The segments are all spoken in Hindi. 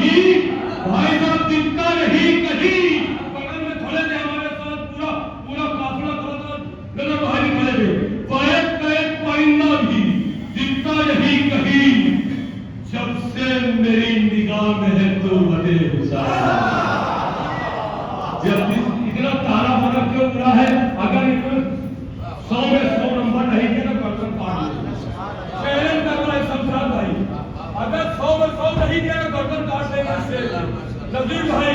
नहीं भाई साहब, दिखता नहीं कहीं। बगल में खड़े थे हमारे साथ, पूरा पूरा काफिला खड़ा था, नजर भाई खड़े थे। पैक पैक परिंदा भी दिखता नहीं कहीं, जब से मेरी निगाह में है तो बदे हुसैन। जब इतना तारा बना क्यों उड़ा है? अगर 100 में 100 नंबर नहीं दिया तो गर्दन काट देगा। चैलेंज कर रहा है शमशाद भाई, अगर 100 में 100 नहीं दिया तो गर्दन काट देगा इससे। नजीर भाई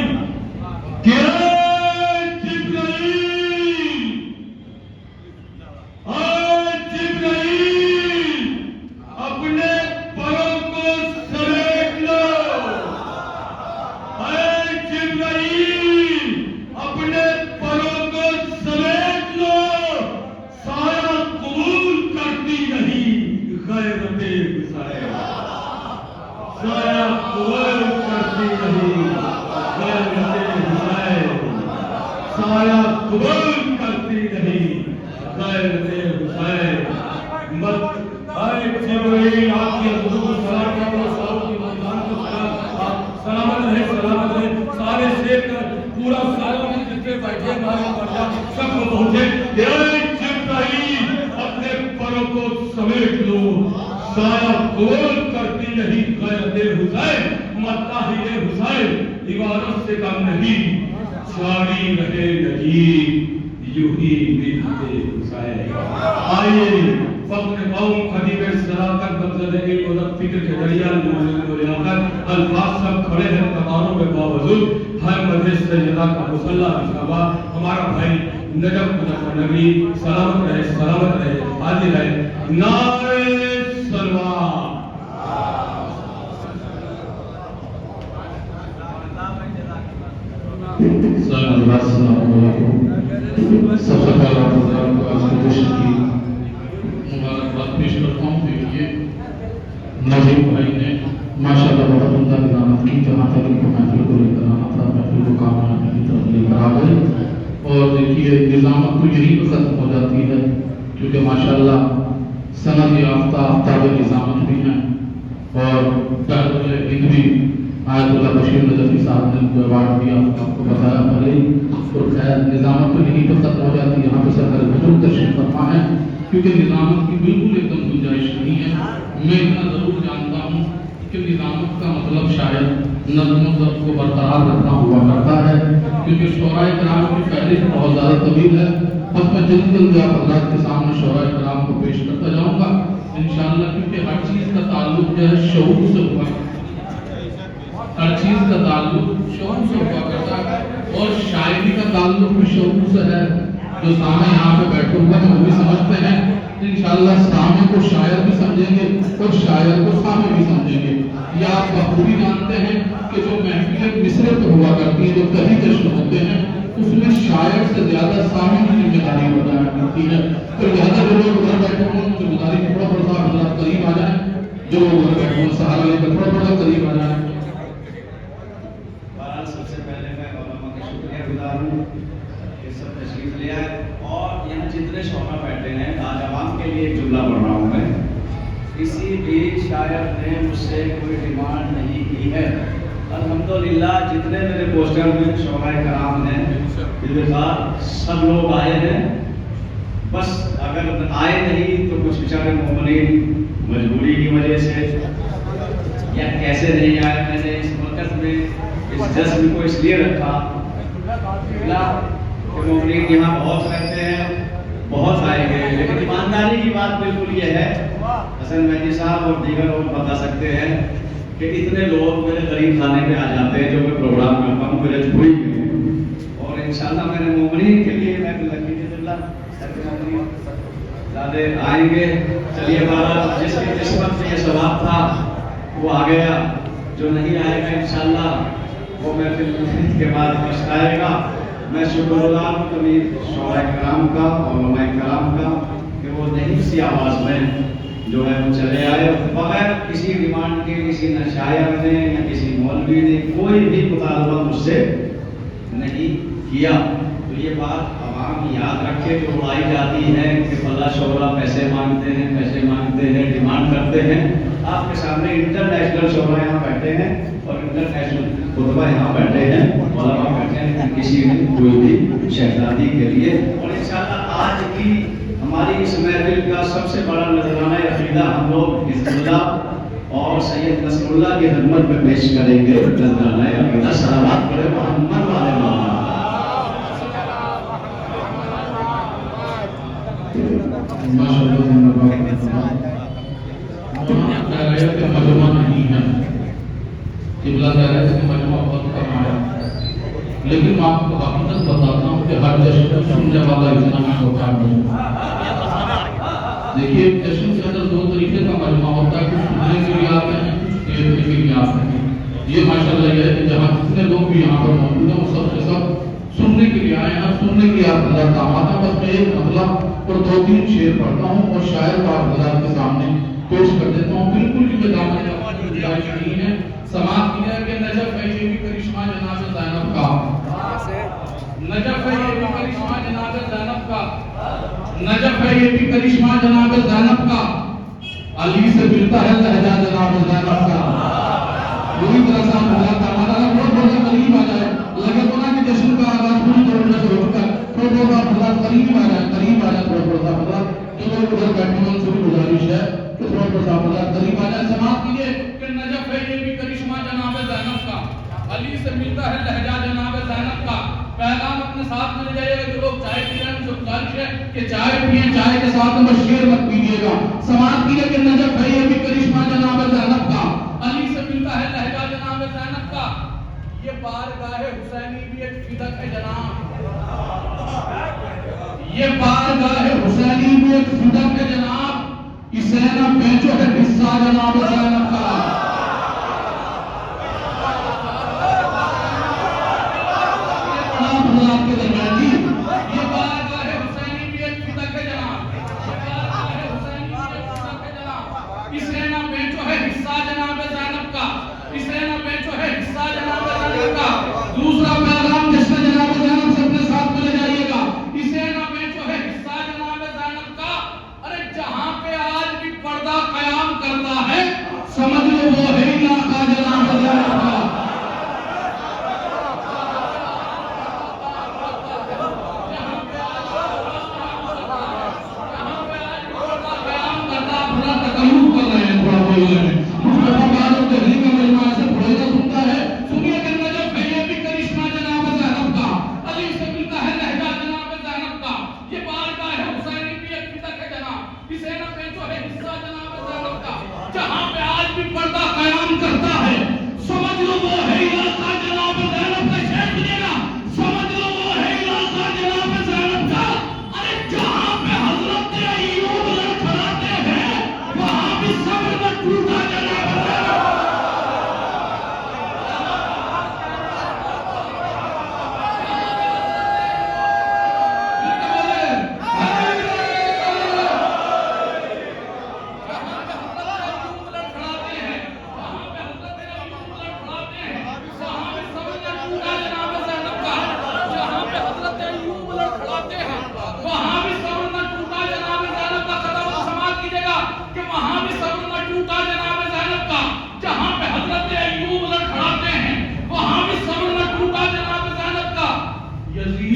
जिब्राइल अपने परों को समेट लो। जिब्राइल अपने परों को समेट लो। साया कबूल करती नहीं गैरते हुसैन। साया कबूल करती नहीं गैरते हुसैन। साया कबूल करती नहीं गैरते हुसैन। मत आए जिब्राइल आपकी हुजूर सलाम करो, सब की मकान को सलामत रहे, सलामत रहे। सारे शेख पूरा सालों में जितने बैठे हमारे पर्दा सबको पहुंचे। जिब्राइल अपने परों को समेट लो। साया कबूल करती नहीं गैरते हुसैन। मत्ताहिरे हुसैन इबारत से कम नहीं, जारी रहे नजीब यूं ही मिलते हुसैन। आइए फख्र कौम खदीम सदाकत बदले इल्म और फिक्र के दरिया में लियाकत अल्फाज सब खड़े हैं कतारों में बावजूद। हर मजलिस सजदा का मुसल्ला बिछावा। हमारा भाई नजफ नबी सलामत रहे, सलामत रहे, हाजिर रहे। नारे सलवात। सबसे पहला को आज की कोशिश की मुबारकबाद पेश करता हूँ। देखिए नजीम भाई ने माशाल्लाह बहुत उम्दा निजामत की, जहाँ तक इनको महफिल को लेकर आना था महफिल को कामयाबी की तरफ लेकर आ गए। और देखिए निजामत तो यही पर खत्म हो जाती है, क्योंकि माशाल्लाह सनद याफ्ता आफ्ताब निजामत भी हैं। और भी आयतुल्लाह बशीर नजफी साहब ने अवार्ड दिया, आपको बताया भले ही। और खैर निजामत तो यहीं पर खत्म हो जाती है, यहाँ पे सरकार बुजुर्ग तशरीफ फरमा है, क्योंकि निजामत की बिल्कुल एकदम गुंजाइश नहीं है। मैं इतना जरूर जानता हूँ कि निजामत का मतलब शायद नज़्म ज़ब्त को बरकरार रखना हुआ करता है, क्योंकि शोराए कराम की फहरिस्त बहुत ज़्यादा तवील है। बस मैं जल्दी जल्दी आप हज़रात के सामने शोराए कराम को पेश करता जाऊँगा इंशाअल्लाह, क्योंकि हर चीज़ का ताल्लुक जो है शऊर से हुआ, हर चीज का ताल्लुक शऊर से हुआ करता है। और शायरी का ताल्लुक भी शऊर से है। जो सामे यहाँ पे बैठे हुए हैं वो भी समझते हैं, इंशाअल्लाह सामे को शायर भी समझेंगे और शायर को सामे भी समझेंगे। या आप बखूबी जानते हैं कि जो महफिलें मिसरे पर हुआ करती है, जो कभी जश्न होते हैं, उसमें शायर से ज्यादा सामे की जिम्मेदारी हो जाया करती है। तो लिहाजा जो लोग उधर बैठे हों उनसे गुजारिश थोड़ा थोड़ा सा हज़रात करीब आ जाए, जो उधर बैठे हों सहारा लेकर थोड़ा थोड़ा करीब आ जाए। सबसे पहले मैं उलमा का शुक्रियागुजार हूँ कि सब तशरीफ लिया है। और यहाँ जितने शोरा बैठे हैं आज आवाम के लिए एक जुमला पढ़ रहा हूँ मैं। किसी भी शायर ने मुझसे कोई डिमांड नहीं की है। अल्हम्दुलिल्लाह जितने मेरे पोस्टर में शोराए कराम हैं सब लोग आए हैं। बस अगर आए नहीं तो कुछ बेचारे मोमिन मजबूरी की वजह से या कैसे नहीं आए। मैंने इस मरकज़ में इस जश्न को इसलिए रखा कि मोमिन यहाँ बहुत रहते हैं, बहुत आएंगे, लेकिन ईमानदारी की बात बिल्कुल ये है, हसन मेहदी साहब और दीगर लोग बता सकते हैं कि इतने लोग मेरे गरीब खाने पे आ जाते हैं जो मैं प्रोग्राम करता हूँ मेरे झोड़ी में। और इंशाल्लाह मैंने मोमिन के लिए मैं ज़्यादा आएंगे। चलिए बाबा जिसकी किस्मत में ये सवाब था वो आ गया, जो नहीं आएगा इंशाल्लाह वो महफिल के बाद पछताएगा। मैं शुक्रगुजार हूँ कभी शोराए कराम का और उलमाए कराम का कि वो नहीं सी आवाज़ में जो है वो चले आए बगैर किसी डिमांड के। किसी न शायर ने या किसी मौलवी ने कोई भी मुतालबा मुझसे नहीं किया। तो ये बात आवाम याद रखे कि उड़ाई जाती है कि फला शोरा पैसे मांगते हैं, पैसे मांगते हैं, डिमांड करते हैं। आपके सामने इंटरनेशनल शोभा यहाँ बैठे हैं और इंटरनेशनल खुतबा यहाँ बैठे हैं, मौलाना बैठे हैं, लेकिन किसी कोई भी शहजादी के लिए। और इंशाल्लाह आज की हमारी इस महफिल का सबसे बड़ा नजराना अकीदा हम लोग हिज़्बुल्लाह और सैयद नसरुल्लाह की खिदमत में पेश करेंगे। नजराना अकीदा सलावत पढ़े मोहम्मद वाले मौलाना। मजमा नहीं है, किबला मजमा बहुत कम आया, लेकिन मैं आपको हकीकत बताता हूँ कि हर जश्न सुनने वाला इतना ही होता नहीं। देखिए, जश्न के अंदर दो तरीके का मजमा होता है, कुछ सुनने के लिए आते हैं, कुछ देखने के लिए आते हैं। ये माशाल्लाह ये है कि जहाँ जितने लोग भी यहाँ पर मौजूद हैं वो सब के सब सुनने के लिए आए हैं, सुनने की आप हज़रात दामाद हैं। बस मैं एक मतला और दो तीन शेर पढ़ता हूँ और शायर को आप हज़रात के सामने पेश कर देता हूँ। बिल्कुल भी दामाद गुंजाइश नहीं है। समाज की है कि नजफ है ये भी करिश्मा जनाब ज़ैनब का, नजफ है ये भी करिश्मा जनाब ज़ैनब का, नजफ है ये भी करिश्मा जनाब ज़ैनब का, अली से मिलता है लहजा जनाब ज़ैनब का। पूरी तरह से हमारा बहुत बड़ा करीब आ जाए, लगे तो ना कि जश्न का आगाज पूरी तरह से होकर थोड़ा थोड़ा हमारा करीब आ जाए, करीब आ जाए थोड़ा थोड़ा हमारा। जो लोग उधर बैठे हैं उनसे भी गुजारिश है कि थोड़ा थोड़ा हमारा करीब आ जाए। समाज कीजिए कि नजफ है ये भी करिश्मा जनाब ज़ैनब का, अली से मिलता है लहजा जनाब ज़ैनब का। पैगाम अपने साथ में ले जाइएगा। जो लोग चाय पी रहे हैं उनसे गुजारिश है कि चाय पिए, चाय के साथ में शेर मत पीजिएगा। समाज कीजिए कि नजफ है ये भी करिश्मा जनाब ज़ैनब का, अली से मिलता है लहजा जनाब ज़ैनब का। ये बारगाह हुसैनी भी एक फिदक है जनाब, ये बारगाह हुसैनी भी एक फिदक है जनाब। इसे ना बेचो है हिस्सा जनाब ज़ैनब का। आपके दरमियान जी ये बारगाह हुसैनी भी एक फिदक है जनाब, ये बारगाह हुसैनी भी एक फिदक है जनाब। इसे ना बेचो है हिस्सा जनाब ज़ैनब का, इसे ना बेचो है हिस्सा जनाब ज़ैनब का। दूसरा पैगाम जिसने जनाब ज़ैनब से अपने साथ में ले जाइएगा, इसे ना बेचो है हिस्सा जनाब ज़ैनब का। अरे जहां पे आज भी पर्दा कयाम करता है, समझ लो वो है इलाका जनाब ज़ैनब का।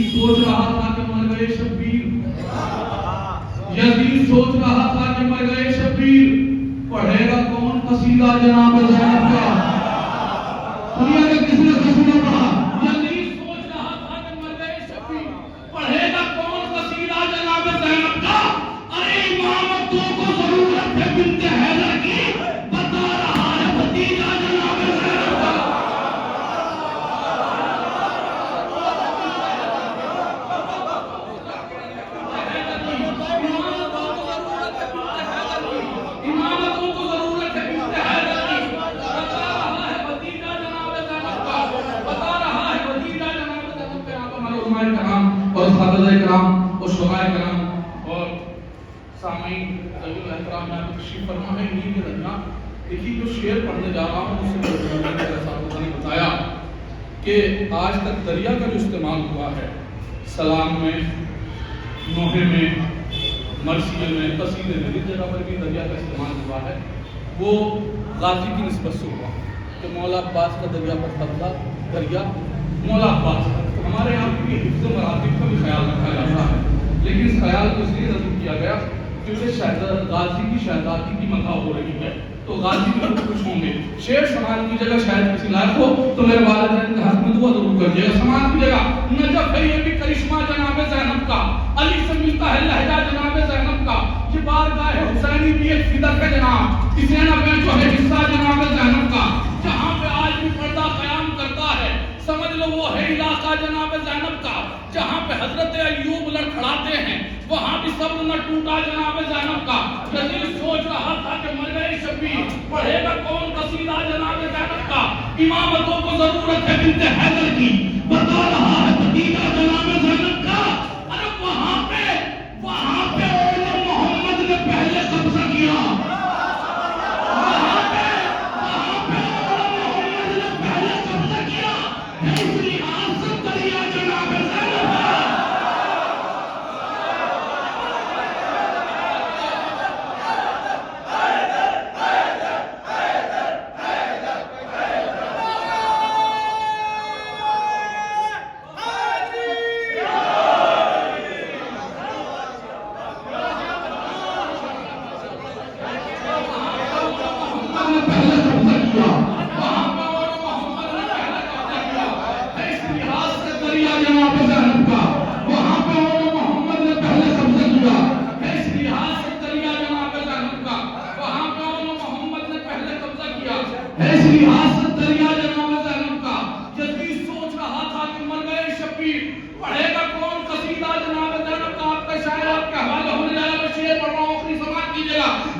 सोच रहा था कि मर गए शब्बीर, यजीद सोच रहा था कि मर गए शब्बीर, पढ़ेगा कौन कसीदा जनाब ज़ैनब का। दुनिया में किसने कसीदा पढ़ा? यजीद सोच रहा था कि मर गए शब्बीर, पढ़ेगा कौन कसीदा जनाब ज़ैनब का। अरे इमामतों को जरूरत है बिन्ते हैदर की, बता रहा है भतीजा जनाब ज़ैनब का। और सादे कराम और शुमाए कराम और सामीन तवील एहतराम में तशरीफ फरमा है। इन्हीं के दरमियान देखिए जो शेर पढ़ने जा रहा हूँ उससे ने बताया कि आज तक दरिया का जो इस्तेमाल हुआ है सलाम में, नोहे में, मरसिए में, कसीदे में, इस जगह पर भी दरिया का इस्तेमाल हुआ है। वो गाजी की निस्बत से हुआ कि मौला अब्बास का दरिया पर कब्जा दरिया मौला अब्बास का। हमारे यहाँ भी हिफ्ज़ मरातिब का भी ख्याल रखा जाता है, लेकिन इस ख्याल को इसलिए रद्द किया गया क्योंकि गाजी की शहजादी की मदह हो रही है, तो गाजी भी बहुत खुश होंगे। शेर समाज की जगह शायद किसी लायक हो तो मेरे वालिदैन के हक में दुआ जरूर करिएगा। समाज की जगह नजफ है ये भी करिश्मा जनाब ज़ैनब का, अली से मिलता है लहजा जनाब ज़ैनब का, ये बारगाह हुसैनी भी एक फिदक है जनाब, इसे न पे जो है हिस्सा जनाब ज़ैनब का। जहाँ पे आज भी पर्दा कयाम करता है समझ लो वो है इलाका जनाब ज़ैनब का। जहाँ पे हजरत अय्यूब लड़खड़ाते हैं वहाँ भी सब्र न टूटा जनाब ज़ैनब का। यजीद सोच रहा था कि मर गए शबीर, पढ़ेगा कौन कसीदा जनाब ज़ैनब का। इमामतों को जरूरत है बिन्ते हैदर की, बता रहा है भतीजा जनाब ज़ैनब का। अरे वहाँ पे ओले मोहम्मद ने पहले कब्जा किया, वहाँ पे ओले मोहम्मद ने पहले कब्जा किया, इसलिए आसम दरिया जनाब ज़ैनब का।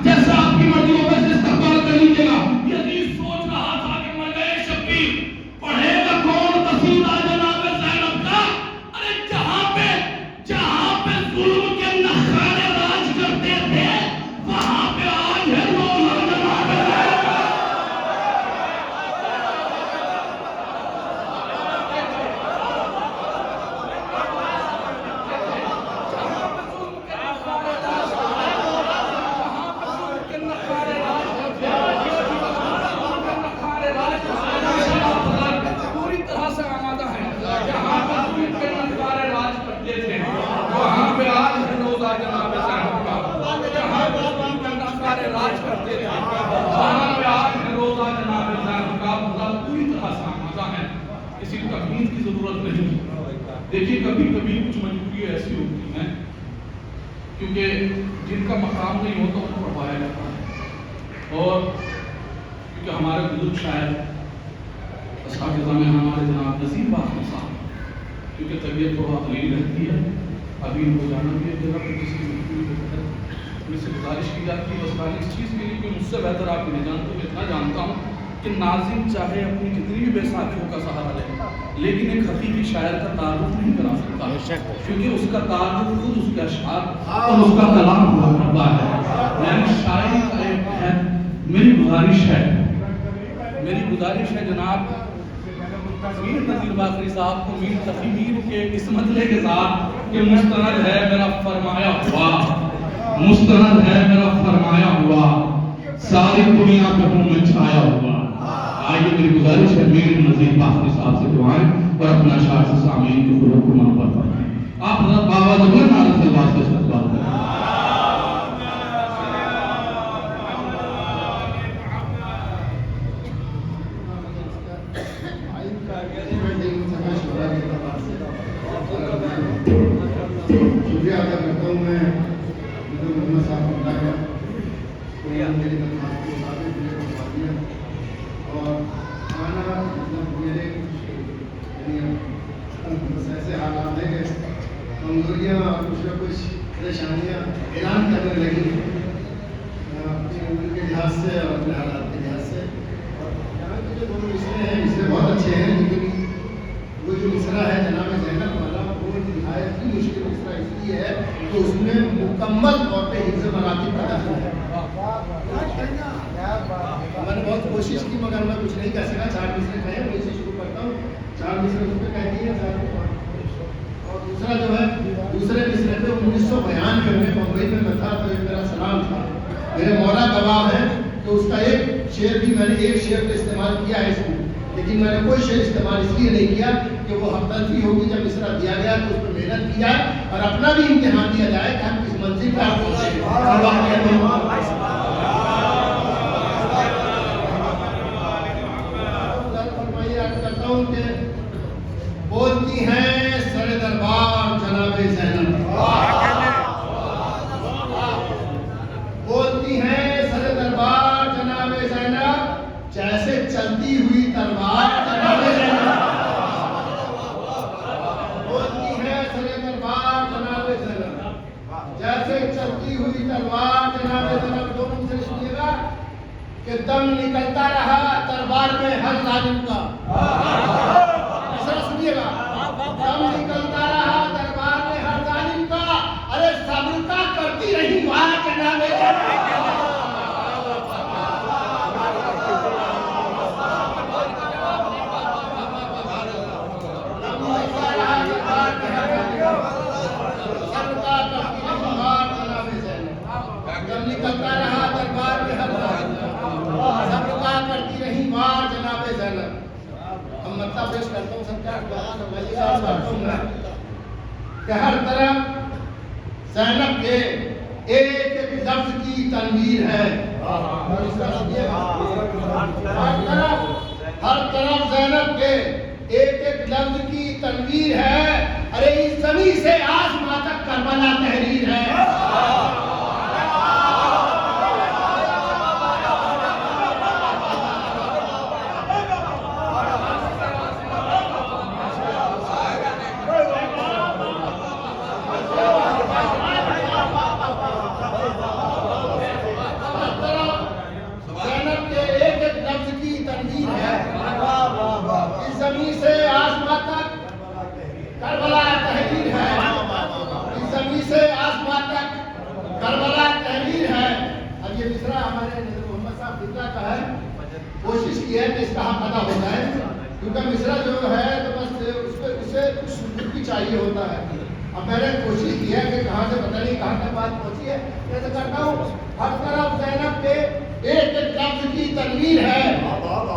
जैसा आपकी मर्जी हो वैसे इस्तेमाल कर लीजिएगा। यजीद सोच रहा था कि मर गए शब्बीर, पढ़ेगा कौन कसीदा जनाब ज़ैनब का। अरे जहाँ पे जुल्म के नखारे राज करते थे वहाँ पे आज है रोज़ा जनाब ज़ैनब का। पूरी तरह से आमादा है। जहाँ पर जुल्म के नखारे राज करते थे वहाँ पे आज है रोज़ा जनाब ज़ैनब का। जहाँ पर जुल्म के नखारे राज करते थे वहाँ पे आज है रोज़ा जनाब ज़ैनब का। पूरी तरह से आमादा है, किसी को तकमीज़ की जरूरत नहीं। देखिए कभी कभी कुछ मजबूरी ऐसी होती हैं क्योंकि जिनका मकाम नहीं होता उनको पढ़वाया जाता है, और क्योंकि हमारे बुजुर्ग शायर असातिज़ा में हमारे जनाब नसीब बाखर साहब, क्योंकि तबीयत थोड़ा हलील रहती है, अभी इनको जाना भी एक जगह पर किसी मुझसे गुजारिश की जाती है बस इस चीज़ के लिए कि मुझसे बेहतर आप नहीं जानते। मैं इतना जानता हूँ कि नाज़िम चाहे अपनी कितनी भी बैसाखियों का सहारा ले लेकिन एक हकीकी शायर का तारुफ नहीं करा सकता, क्योंकि उसका तारुफ खुद उसके अशआर और उसका कलाम हुआ करता है। यानी शायरी का एक है। मेरी गुजारिश है जनाब मीर नज़ीर बाकरी साहब को मीर तकी मीर के इस मतले के साथ कि मुस्तनद है मेरा फरमाया हुआ, सारी दुनिया पे हूँ मैं छाया हुआ। आइए मेरी गुजारिश है मीर नज़ीर बाकरी साहब से दुआएं और अपना शार से सामीन की खुदा को मोहब्बत करें। आप बाबा जबर नारद सलवार से इस्तकबाल करें। शुक्रिया अदा करता हूँ मैं मोहम्मद साहब मेरी और खाना मतलब मेरे बस ऐसे हालात है कि कमजोरियाँ और कुछ न कुछ परेशानियाँ ऐलान करने लगी अपनी उम्र के लिहाज से और अपने हालात के लिहाज से। और यहाँ के जो दोनों मिसरे हैं मिसरे बहुत अच्छे हैं, लेकिन वो जो मिसरा है जनाब ज़ैनब वाला वो निहायत ही मुश्किल मिसरा इसलिए है कि उसमें मुकम्मल तौर पर हिफ्ज़ मरातिब का दखल है। मैंने बहुत कोशिश की मगर मैं कुछ नहीं कह सका। 4 मिसरे कहे, मैं इसे शुरू करता हूँ। 4 मिसरे उस पर कह दिए और दूसरा जो है दूसरे मिसरे पे 1992 में बम्बई में मैं था तो एक मेरा सलाम था। मेरे मौला गवाह है तो उसका एक शेर तो इस्तेमाल किया है इसमें, लेकिन मैंने कोई शेर इस्तेमाल इसलिए नहीं किया कि वो हमतल्फी होगी। जब मिसरा दिया गया तो उस पर मेहनत की जाए और अपना भी इम्तिहान दिया जाए कि हम किस मंजिल पर पहुंचे। बोलती हैं सर दरबार जनाबे ज़ैनब, बोलती हैं सर दरबार जनाबे ज़ैनब, जैसे चलती हुई तलवार जनाबे ज़ैनब। बोलती हैं सर दरबार जनाबे ज़ैनब, जैसे चलती हुई तलवार जनाबे ज़ैनब। दो मुझे सुनिएगा कि दम निकलता रहा दरबार में हर जालिम का। सुनिएगा, दम निकलता रहा दरबार में हर जालिम का, अरे सब्र का करती रही वहां जनाबे निकलता रहा दरबार में हर सब्र का करती रही वार जनाबे ज़ैनब। हम मतलब पेश करता हूँ सरकार कि हर तरफ ज़ैनब के एक एक लफ्ज की तनवीर है। हर तरफ ज़ैनब के एक एक लफ्ज की तनवीर है। अरे इस ज़मीन से आसमां तक करबला तहरीर है। ज़मीन से आसमां तक करबला तहरीर है। इस ज़मीन से आसमां तक करबला तहरीर है। अब ये मिसरा हमारे मोहम्मद साहब बिल्ला का है। कोशिश की है कि इसका हम पता हो जाए, क्योंकि मिसरा जो है तो बस उसे कुछ भी चाहिए होता है। अब मैंने कोशिश की है कि कहाँ से पता नहीं कहाँ तक बात पहुँची है। कैसे करता हूँ, हर तरफ ज़ैनब के एक एक लफ्ज की तनवीर है।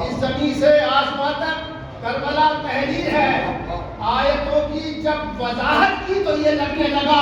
इस ज़मीन से आसमां तक करबला तहरीर है। आयतों की जब वजाहत की तो ये लगने लगा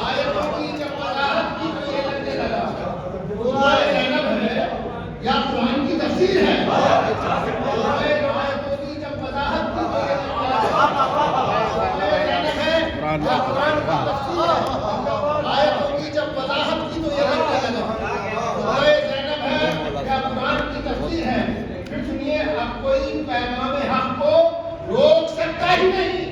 आयतों की जब वजाहत की तो ये लगने लगा ज़ैनब है या कुरान की तफसीर है। फिर सुनिए, अब कोई पैगाम हक को रोक सकता ही नहीं।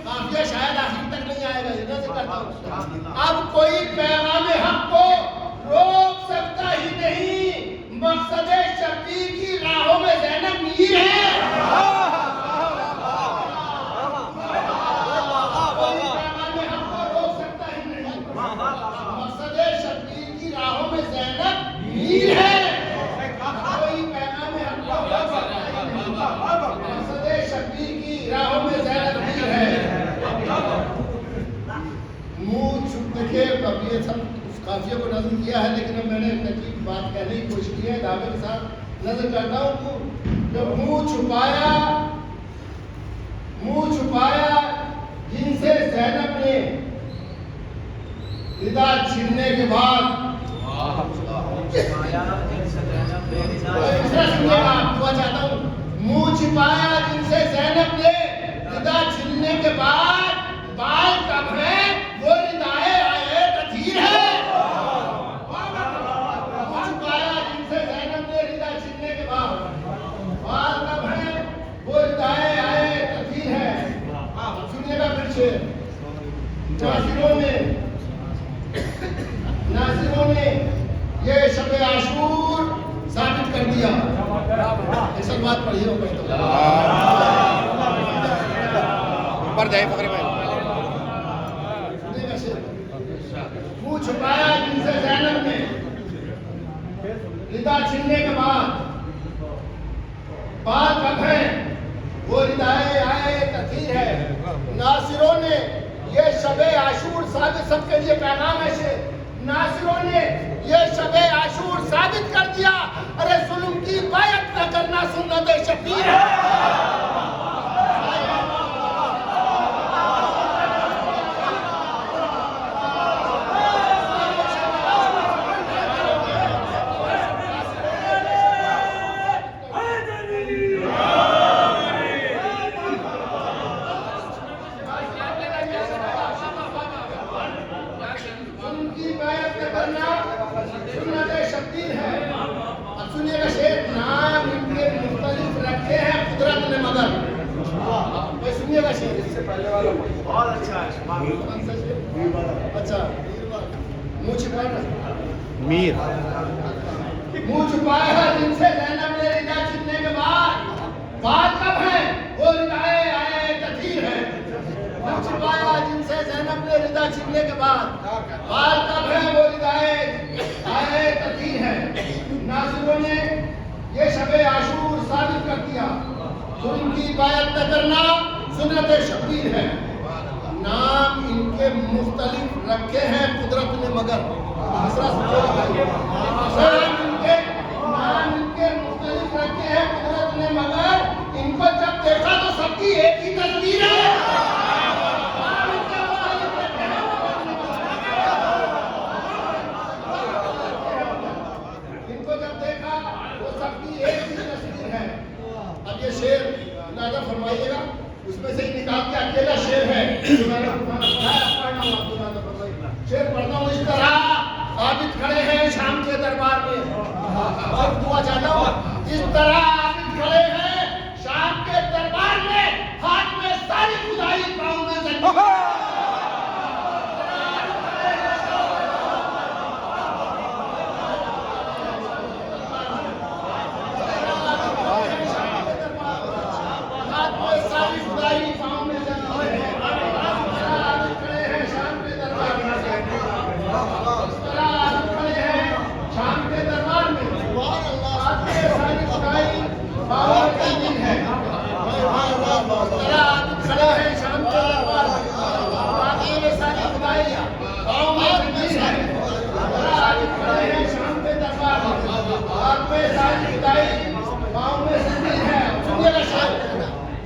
काफिया शायद आखिर तक नहीं आएगा, इधर से करता हूँ। अब कोई पैगाम हक को रोक सकता ही नहीं। मकसद शब्बीर की राहों में ज़ैनब मीर है। मीर है, कोई पैगाम मकसद शब्बीर की राहों में ज़ैनब मीर है। मुँह छुप के कभी सब उस काफिया को नज़म किया है, लेकिन अब मैंने तकलीफ बात कहने की कोशिश की है। दावे के साथ नजर करता हूँ कि मुँह छुपाया जिनसे ज़ैनब ने निदा छीनने के बाद मुँह छिपाया जिनसे ज़ैनब ने निदा छीनने के बाद शबे आशूर साबित कर दिया। ऐसा बात पढ़ी हो ऊपर जाए फकरे भाई। मुंह छुपाया जिनसे ज़ैनब ने रिदा छीनने के बाद बात कब है वो रिदाए आए तथीर है। नासिरों ने ये शबे आशूर साबित, सबके लिए पैगाम है से नासिरों ने ये शबे आशूर साबित कर दिया। अरे जुल्म की बायत न करना सुन्नत शफीर है। बहुत अच्छा है। अच्छा मुंह छुपाया मीर मुंह छुपाया है जिनसे ज़ैनब ने रिदा छीनने के बाद बात कब है वो रिदाए आए तथीर है। मुंह छुपाया जिनसे ज़ैनब ने रिदा छीनने के बाद बात कब है वो रिदाए आए तथीर है। नाज़िरों ने ये शबे आशूर साबित कर दिया। जुल्म की बायत न करना सुन्नत शबीर है। नाम इनके मुख्तलिफ रखे हैं कुदरत ने मगर नाम इनके मुख्तलिफ रखे हैं कुदरत ने मगर इनको जब देखा तो सबकी एक ही तस्वीर है। इनको जब देखा तो सबकी एक ही तस्वीर है। अब ये शेर अंदाजा फरमाइएगा, उसमें से ही निकाल के अकेला शेर है जो मैंने शेर पढ़ता हूँ। इस तरह आबिद खड़े हैं शाम के दरबार में, और दुआ चाहता हूँ। इस तरह आबिद खड़े हैं शाम के दरबार में, हाथ में सारी खुदाई पाँव में जंजीर।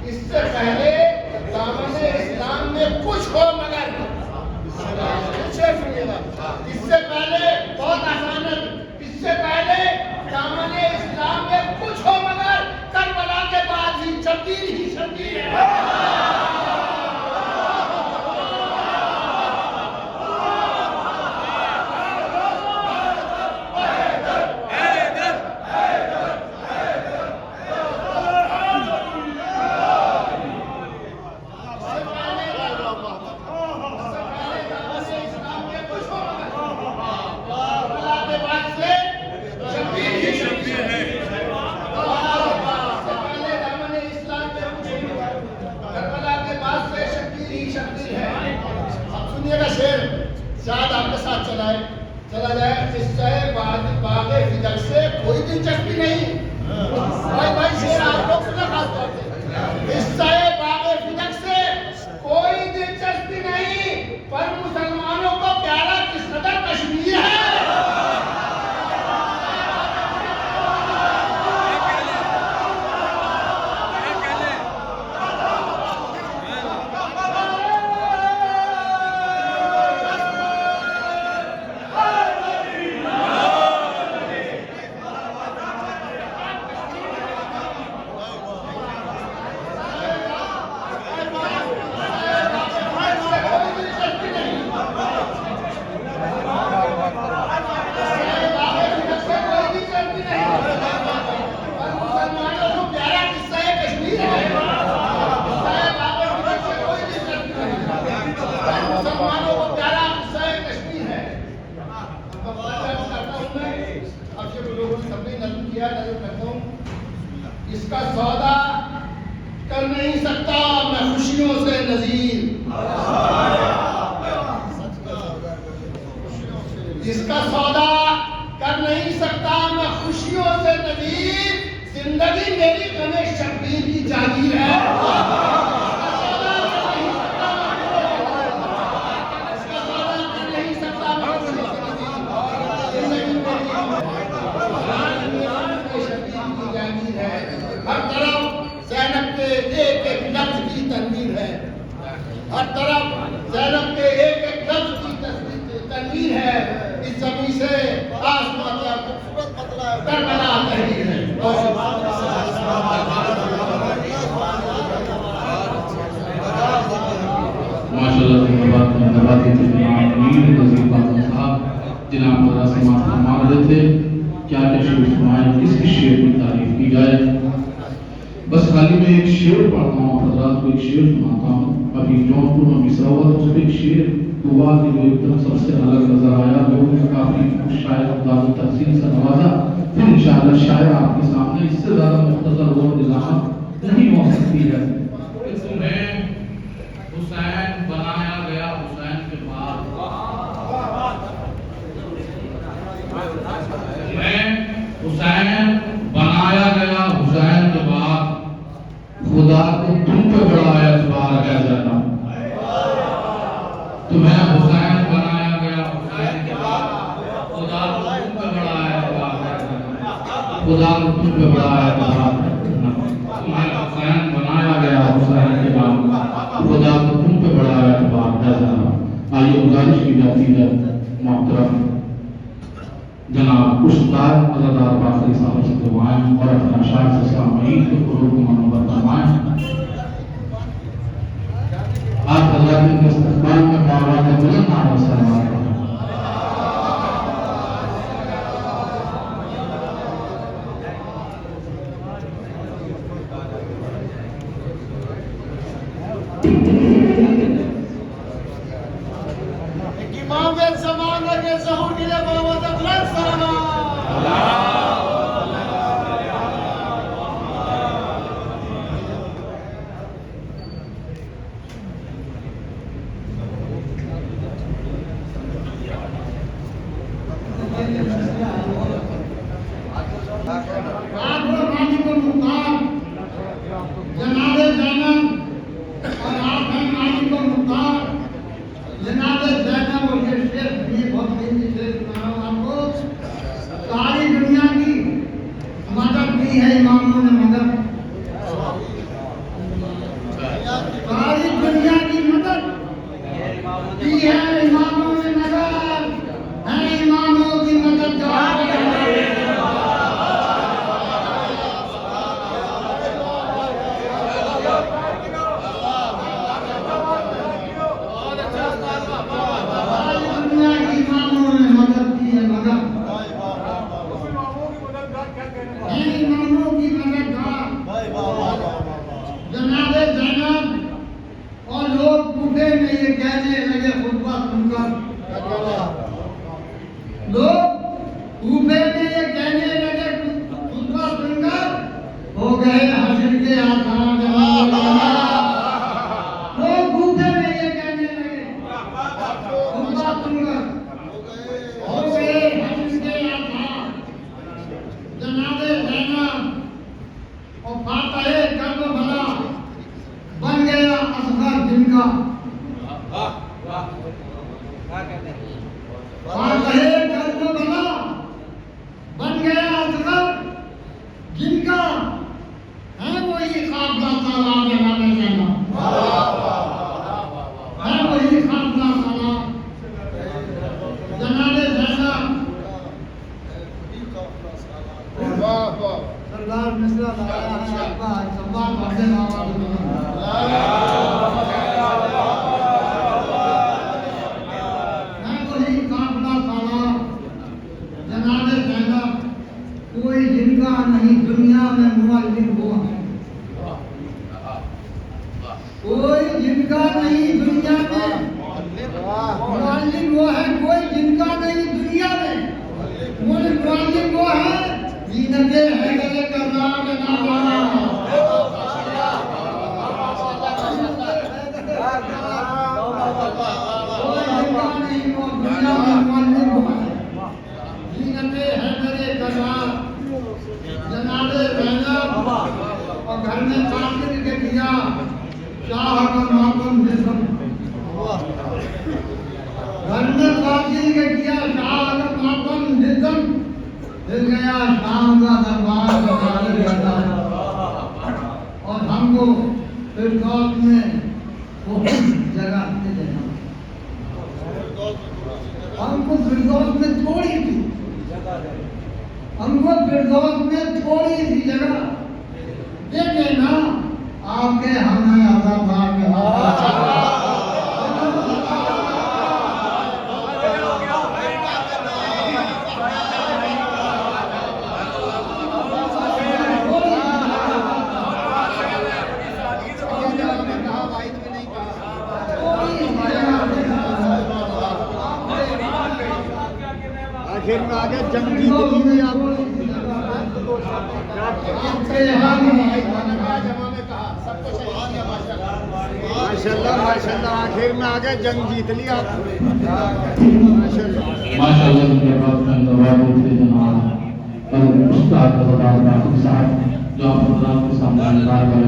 इससे पहले दामने इस्लाम में कुछ हो मगर, इससे पहले बहुत आसान है, इससे पहले दामने इस्लाम में कुछ हो मगर करबला के बाद ही शब्बीर है। शायद आपके साथ चला जाए। इससे बागे फिदक से कोई दिलचस्पी नहीं। भाई शेर आप लोग सुना खास तौर से, इससे बागे फिदक से कोई दिलचस्पी नहीं, पर मुसलमानों को प्यारा किस कदर कश्मीर है। किया नजर करता हूँ। इसका सौदा कर नहीं सकता मैं खुशियों से नजीर, इसका सौदा कर नहीं सकता मैं खुशियों से नजीर, जिंदगी मेरी गमे शब्बीर की जागीर है। हर तरफ ज़ैनब के एक एक लफ्ज की तनवीर है, हर तरफ ज़ैनब के एक एक लफ्ज की तनवीर है। इस जमीन से आसमान तक खूबसूरत मतलब करबला तहरीर है। माशाअल्लाह धन्यवाद धन्यवाद देते जनाब मीर नजीर बादल साहब जिनाब मदरा समाज फरमा रहे थे क्या शेर सुनाए, किसकी शेर की तारीफ की जाए। बस हाल ही में एक शेर पढ़ता हूँ, हजरात को एक शेर सुनाता हूँ। अभी जौनपुर में मिसरा हुआ तो उस पर एक शेर हुआ कि जो एकदम सबसे अलग नजर आया, लोगों ने काफी शायद तफसील से नवाजा। फिर इंशाअल्लाह शायद आपके सामने इससे ज्यादा मुख्तसर और निजामत नहीं हो सकती है। तुम्हें हुसैन बनाया गया हुसैन के बाद, हुसैन बनाया गया हुसैन के बाद, खुदा को तुम पे बड़ा एतबार है ज़ैनब। तुम्हें हुसैन बनाया गया हुसैन के बाद, खुदा को तुम पे बड़ा एतबार है ज़ैनब। खुदा को तुम पे बड़ा एतबार है ज़ैनब। तुम्हें हुसैन बनाया गया हुसैन के बाद, खुदा को तुम पे बड़ा एतबार है ज़ैनब। आइए गुजारिश की जाती है मोहतरम जनाब उस्ताद अज़ादार बाखरी साहब से दुआएं और अपना शार से सामईन के कुरूब को मनोबत फरमाएं। आप अल्लाह के इस्तक़बाल में मौला का बुलंद नारा सलावत करें। इमाम ज़माना के ज़हूर के लिए बहुत अफजल सलाम। जनाबे ज़ैनब और आप हैं मालिक और मुख्तार। जनाबे ज़ैनब और ये शेर ये बहुत हिंदी शेर सुना रहा हूँ आपको। सारी दुनिया की मदद की है इमामों ने मदद, सारी दुनिया की मदद की है इमामों ने मदद, है इमामों की मदद जनाबे ज़ैनब और लोग कूफे में ये कहने लगे खुतबा सुनकर, लोग कूफे में ये कहने लगे खुतबा सुनकर हो गए हश्र के आसान। लोग कूफे में ये कहने लगे खुतबा सुनकर हो गए हश्र के आसान। जनाबे ज़ैनब और फातह कर्बला बन गया असगर जिनका, फातह कर्बला बन गया असगर जिनका, है वही काबला साला जनाबे ज़ैनब, है वही काबला साला जनाबे ज़ैनब। सरदार मिश्रा लगाया है आपका सम्मान करते मैं वही काफिला साला जनाबे ज़ैनब, कोई जिनका नहीं दुनिया में मुअल्लिम हुआ, कोई जिनका नहीं दुनिया में मुअल्लिम वो है, कोई जिनका नहीं दुनिया में मुअल्लिम वो है। जीनते हैदर करनाल नामा जीनते हैदर करनाल जनाबे बैनर और घर में काफिर के दिया शाह का मातम जिस्म घर में काफिर के दिया शाह का मातम जिस्म हिल गया शाम का दरबार बहाली रहता और हमको फिरदौस में बहुत जगह दे देना हमको फिरदौस में थोड़ी सी हमको फिरदौस में थोड़ी सी जगह दे देना आपके हमें अदाबाद में आखिर में आगे जंग जीत ली गई आप माशाल्लाह माशाल्लाह आखिर में आगे जंग जीत ली आप माशाल्लाह के बाद में दवा देते जनाब और उस्ताद बदार बाकी साहब जो आप हजरात के सामने निकाल कर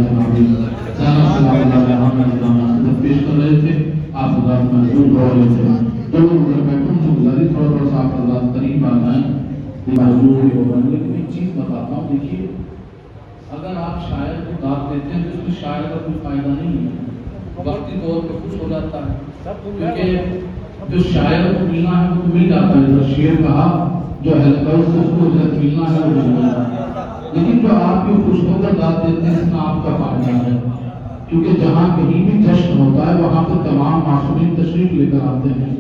जनाब सलाम पेश कर रहे थे आप हजरात महसूस हो रहे थे तो मैं तुमसे गुजारिश थोड़ा सा आप हजरात करीब आ जाएं लेकिन एक चीज़ बताता हूँ देखिए अगर आप शायर को दाद देते हैं तो उसमें शायर का कोई फायदा नहीं है वक्ती तौर पर खुश हो जाता है क्योंकि जो शायर को मिलना है वो मिल जाता है जो शेर कहा जो हल्का उसको मिलना है वो मिल जाता है लेकिन जो आप जो खुश होकर दाद देते हैं इसमें आपका फायदा है क्योंकि जहाँ कहीं भी जश्न होता है वहाँ पर तमाम मासूमीन तशरीफ लेकर आते हैं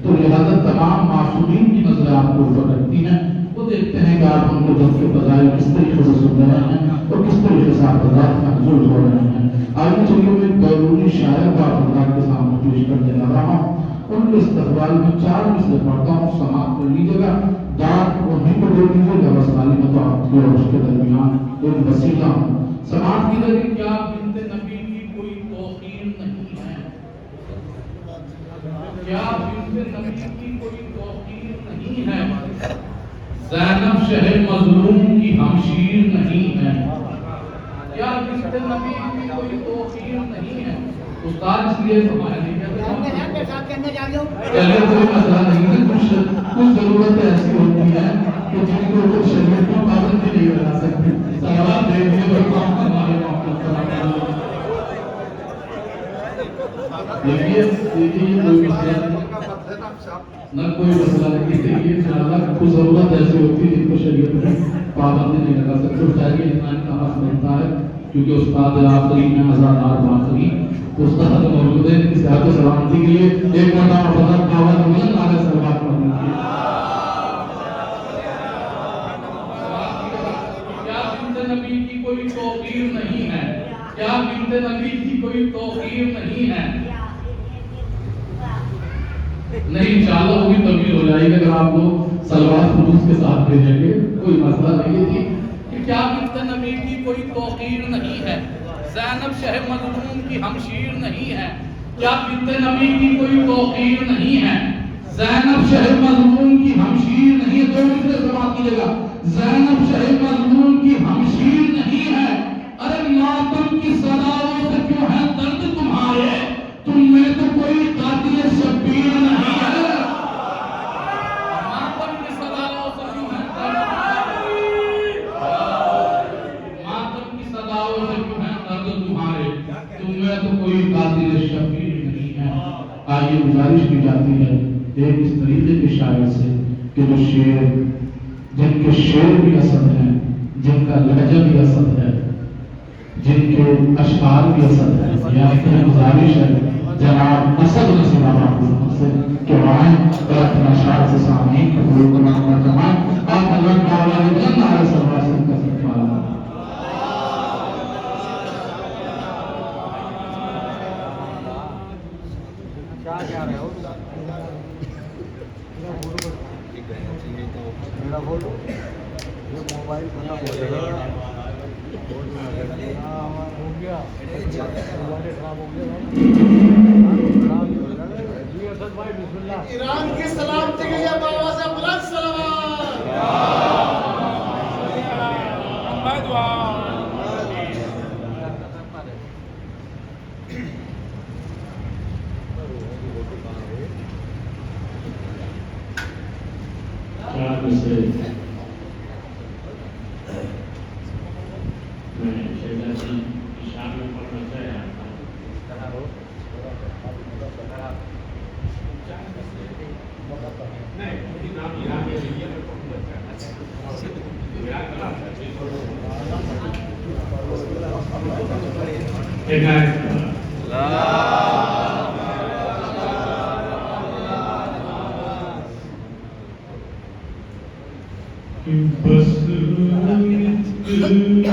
तो लिहाजा तमाम मासूमीन की नजर आपको ऊपर रखती हैं वो देखते हैं कि आप उनको जब के बजाय किस तरीके से सुन रहे हैं और किस तरीके से आप हजरात महसूस हो रहे हैं आगे चलिए मैं बैरूनी शायर को आप हजरात के सामने पेश करने जा रहा हूँ उनके इस्तकबाल में 4 मिसरे पढ़ता हूँ समाप्त कर लीजिएगा दाद उन्हीं को दे दीजिएगा वसाली में तो आपकी और उसके दरमियान एक वसीला समाप्त की जाएगी क्या बिनते नबी की कोई तौकीर नहीं है क्या बिनते नबी की कोई तौकीर नहीं है ज़ैनब शहर मज़लूम की हमशीर नहीं है क्या बिनते नबी की कोई तौकीर नहीं है उस्ताद इसलिए फरमाया नहीं कहते चलिए कोई मसला नहीं है कुछ जरूरत ऐसी होती है कि जिनको कुछ शरीयत को पाबंद नहीं बना सकते सलाम दे दिए और काम हमारे देखिए कोई मसला न कोई मसला नहीं देखिए इंशाअल्लाह कुछ जरूरत ऐसी होती है जिनको शरीयत में पाबंदी नहीं लगा सकते चाहिए इंसान का हक बनता है क्योंकि उस्ताद आखिरी में हज़ार आखिरी उस्ताद मौजूद है इस हाथ सलामती के लिए एक मरतबा फजल पावन मिलन आगे सलावत पढ़ने की क्या बिनते नबी की कोई तौकीर नहीं है क्या बिनते नबी की कोई तौकीर नहीं है नहीं इंशाअल्लाह वो भी तब्दील हो जाएगी अगर आप लोग सलवार खुलूस के साथ भेजेंगे कोई मसला नहीं है कि क्या बिनते नबी की कोई तौकीर नहीं है ज़ैनब शह मज़लूम की हमशीर नहीं है क्या बिनते नबी की कोई तौकीर नहीं है ज़ैनब शह मज़लूम की हमशीर नहीं है 2 मिनट समाप्त कीजिएगा ज़ैनब शह मज़लूम की हमशीर नहीं है अरे मातम की सदाओं से क्यों है दर्द तुम्हारे तुम में तो कोई कातिल शब्बीर नहीं है मातम की सदाओं से क्यों है मातम की सदाओं से क्यों है दर्द तुम्हारे तुम में तो कोई कातिल शब्बीर नहीं है आइए गुजारिश की जाती है एक इस तरीके के शायर से कि जो शेर जिनके शेर भी असद हैं जिनका लहजा भी असद है जिनके अशआर भी असद है यानी गुजारिश है जनाब असद नसीब से कि आए और अपना शार से सामने कबूल करना जमाएं आप अल्लाह ताला ने जन्नत आले सल्लल्लाहु अलैहि वसल्लम का सत्कार क्या रहे हो मेरा बोलो मोबाइल खत्म हो गया मोबाइल खराब हो गया जी असद भाई बिस्मिल्लाह ईरान की सलामती के लिए बाबा से बुलंद सलाम। चार विषय मैं शैला जी शाम में पढ़ना चाह रहा था। बस इतनी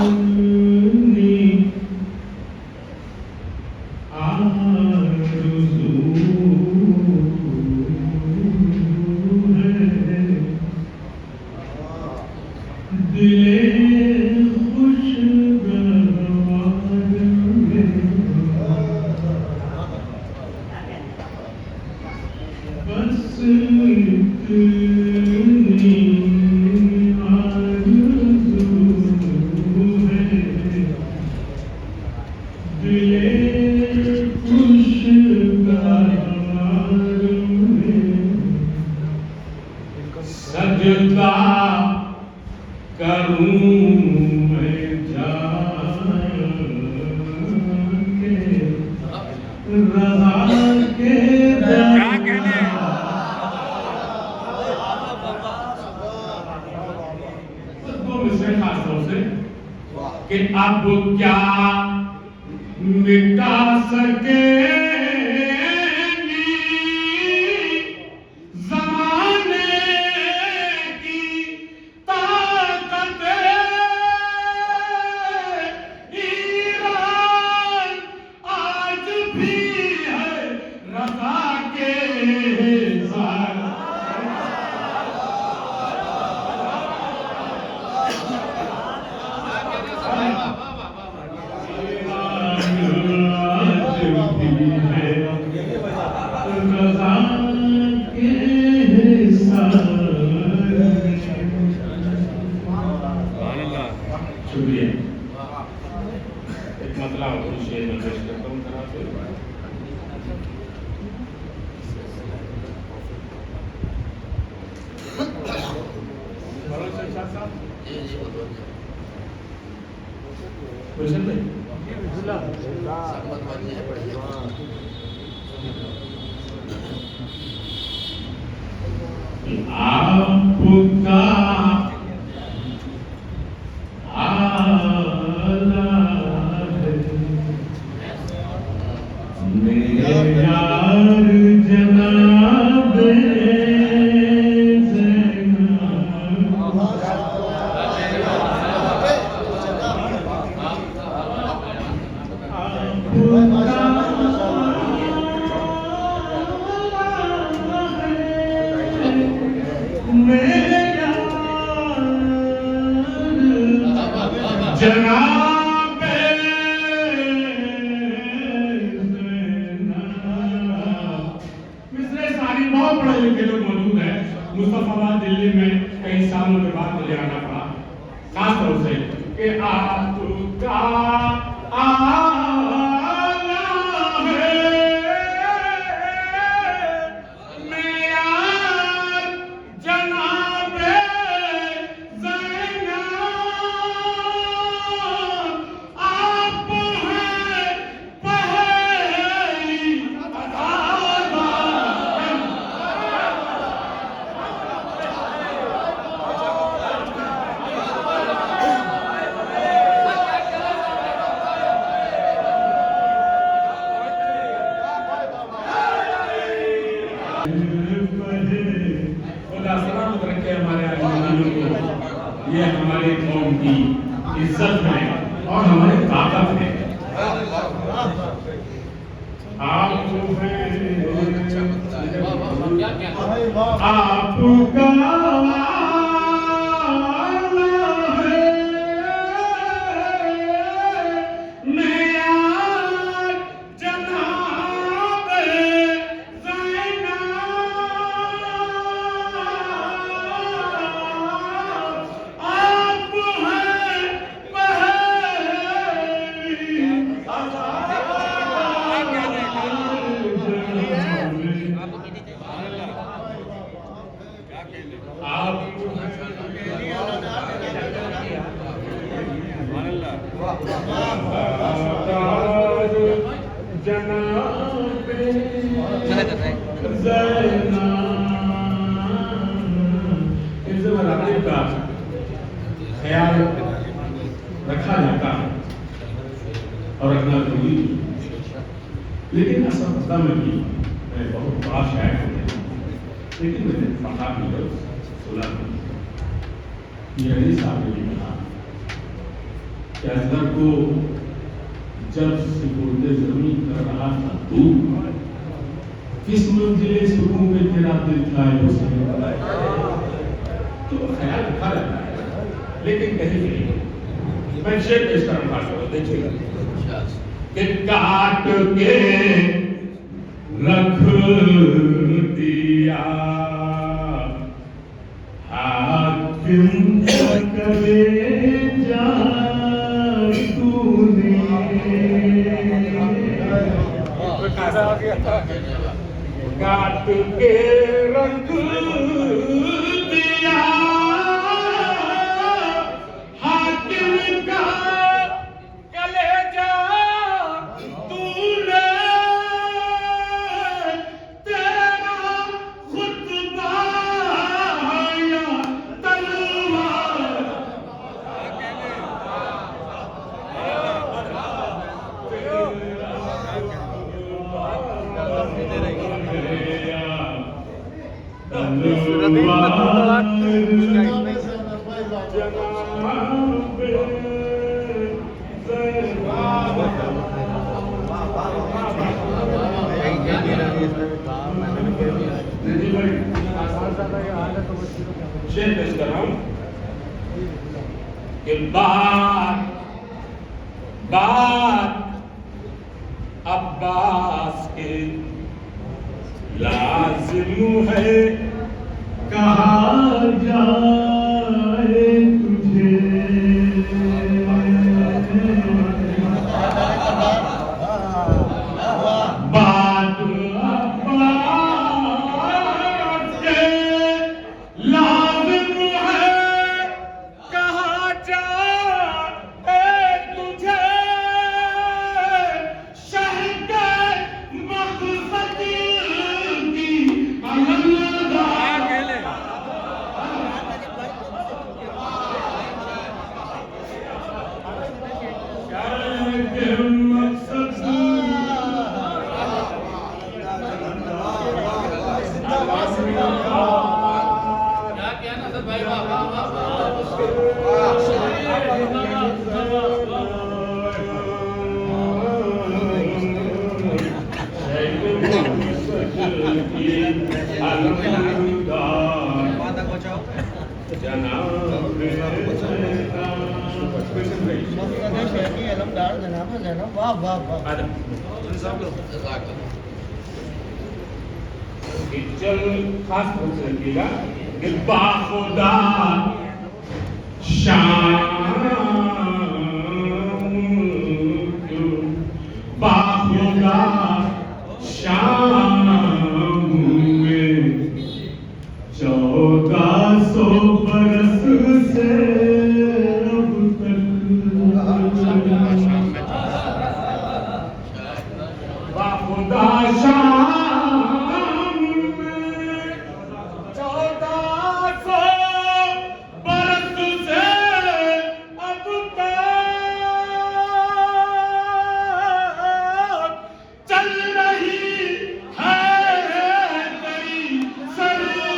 आरज़ू है दिले खुशगवार में बस इतनी आरज़ू है दिले खुशगवार में सजदा करूं मैं जाके रज़ा के दो मिसरे खास तौर से कि अब क्या मिटा सकेंगी ज़माने की ताकत ईरान आज भी है रज़ा के साथ। शुक्रिया। एक मतला शेर में पेश करता हूँ तरह से क्वेश्चन में आपका आला है मेरे यार जनाब जनाबे मिस्र सारी बहुत पढ़े लिखे लोग मौजूद हैं। मुस्तफाबाद दिल्ली में कई सालों के बाद मुझे आना पड़ा खास तौर से कि आपका आला है मेयार जनाबे खुदा सलामत रखे हमारे आलिमीनों को। ये हमारे कौम की इज्जत है और हमारी ताकत है। आपका इस बराबरी का ख्याल रखा जाता है और रखना जरूरी है। लेकिन असफलता में भी मैं बहुत बड़ा शायर हूँ, लेकिन मैंने पढ़ा भी है, सुना भी। ये अली साहब ने भी कहा कि असगर को जब सिकुड़ते जमीन कर रहा था तू, किस मंजिले सुकून में तेरा दिल था उसे तो ख्याल रखा रहता है, लेकिन कहीं नहीं। मैं शेर पेश कर रहा हूँ, देखिएगा कि काट के रख दिया हाकिम करे जा तूने, काट के रख दिया हाकिम का कलेजा तूने, तेरा खुतबा या तलवार, शेर पेश कर रहा हूं कि बात अब्बास के लाजिम है कहा जाए तुझे, बात अब्बास के लाजिम है कहा जाए तुझे, शहर के मकसद की अलग वाह वाह वाह। चल खास रूप से रखिएगा कि बाखुदा शाम बाखुदा शाम में 1400 बरस से अब तक बाखुदा शाम में 1400 बरस से अब तक चल रही है तेरी सरकार।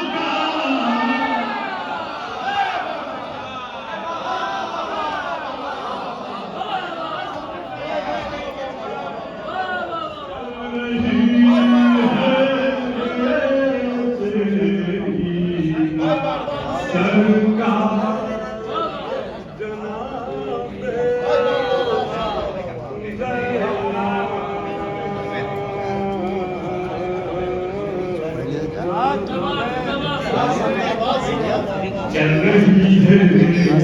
चल रही है तेरी सरकार,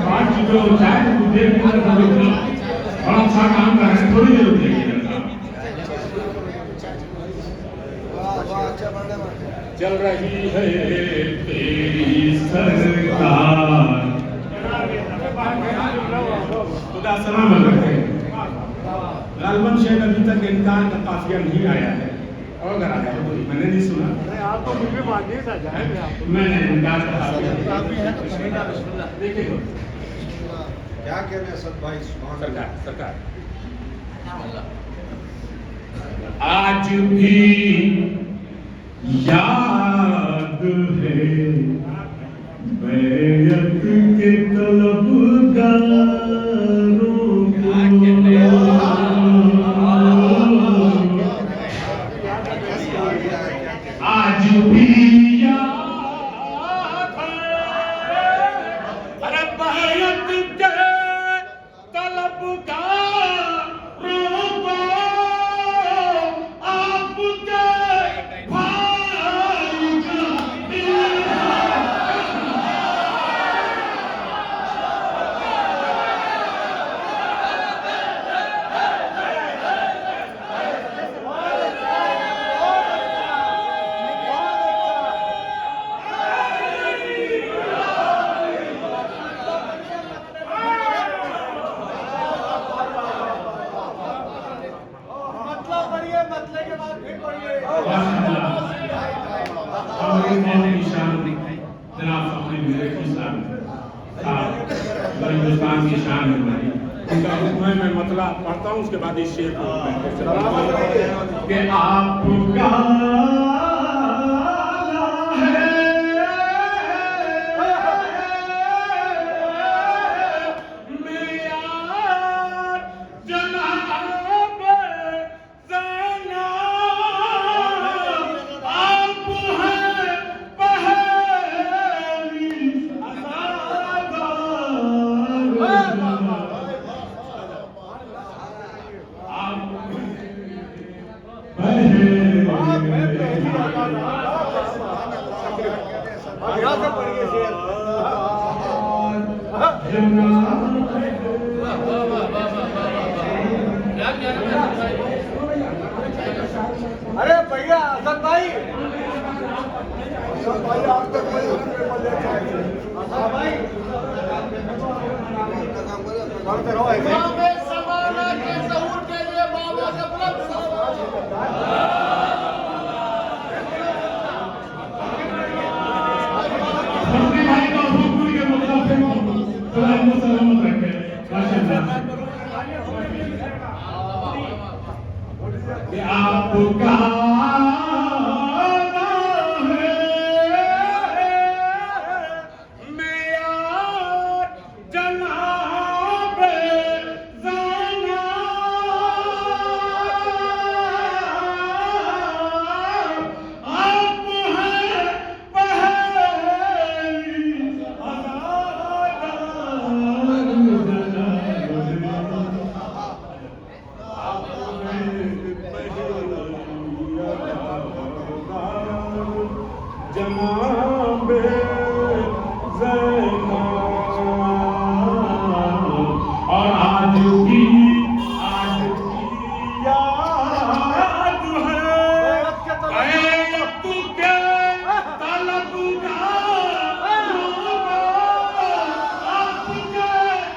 पाँच चीजों को चाहे तो देर के अंदर बड़ा अच्छा काम कर रहे हैं, थोड़ी देर होती है। चल रही है तेरी सरकार। खुदा सलामत रखे। लालबन शेख अभी तक इनकार का काफिया नहीं आया है, और अगर आया तो मैंने नहीं सुना। मैंने इनकार का काफिया देखिए क्या कह रहे हैं सब भाई? सरकार आज भी याद है बैयत के तलबगारों को, आज भी याद है अरे बैयत के तलबगारों को, आपके भाई का हिंदुस्तान की शान है हमारी। उनका हुक्म मैं मतलब पढ़ता हूँ, उसके बाद इस शेर को कि आपका अरे भैया असद भाई, आप तक आपका और आज भी याद है तुके तलबगारों को, आपके भाई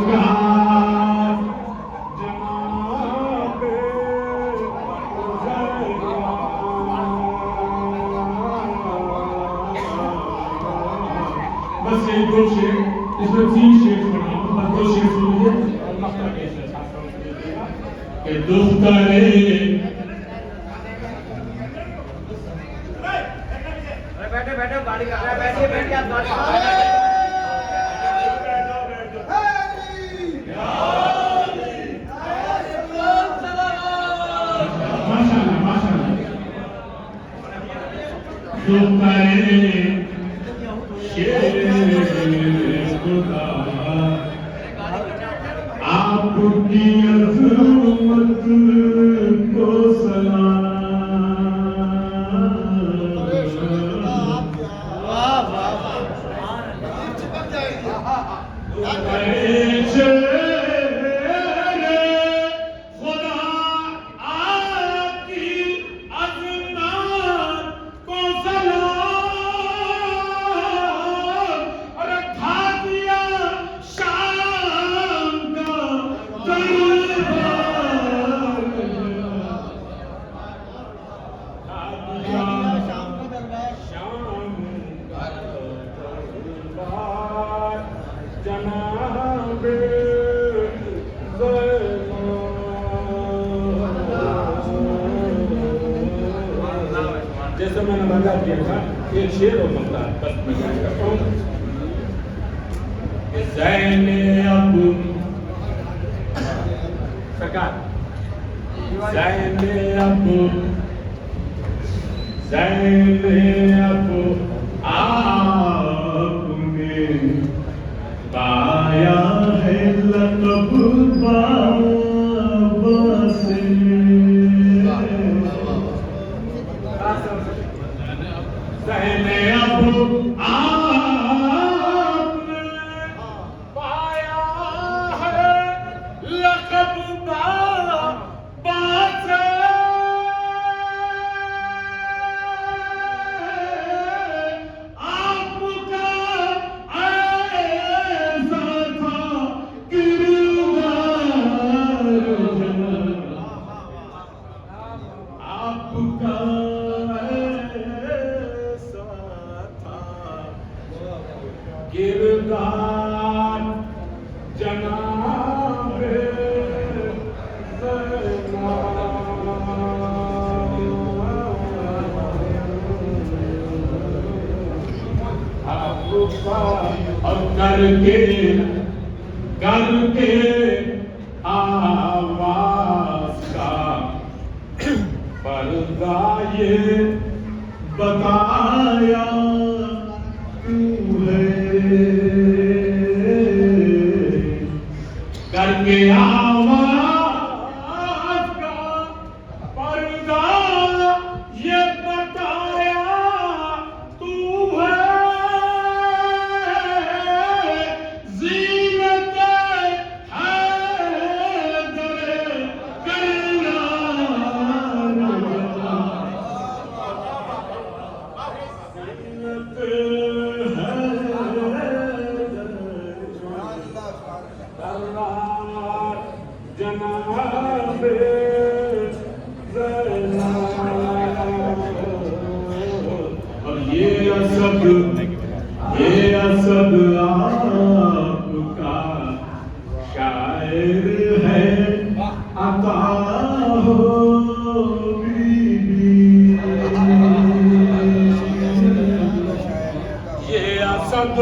का बस एक दो शेर, इसमें 3 शेर पढ़ाऊंगा, बस 2 शेर सुनिए और मक्का के शेर छात्रों को दीजिएगा कि दुख्तरे बैठे बैठे गाड़ी का बैठे बैठ के आप गाड़ी माशाल्लाह माशाल्लाह दुख्तरे आपकी अज़मत को सलाम। मैंने बता दिया था एक शेर हो सकता है, बस मैं क्या करता हूँ कि ज़ैने अब सरकार ज़ैने अब आपने पाया है लक़ब बाबा से। ज़ैने अब आपने पाया है लक़ब बाबा से। आपका ऐसा था किरदार, आपका ऐसा था किरदार जनाबे आपका और करके आवाज का पर्दा ये बताया तू है, करके आवाज का पर्दा ये बताया तू है। ज़ीनत हैदर कररार, ज़ीनत कररार जनाबे ज़ैना। और ये असद आपका शायर है, अता हो बीबी। ये असद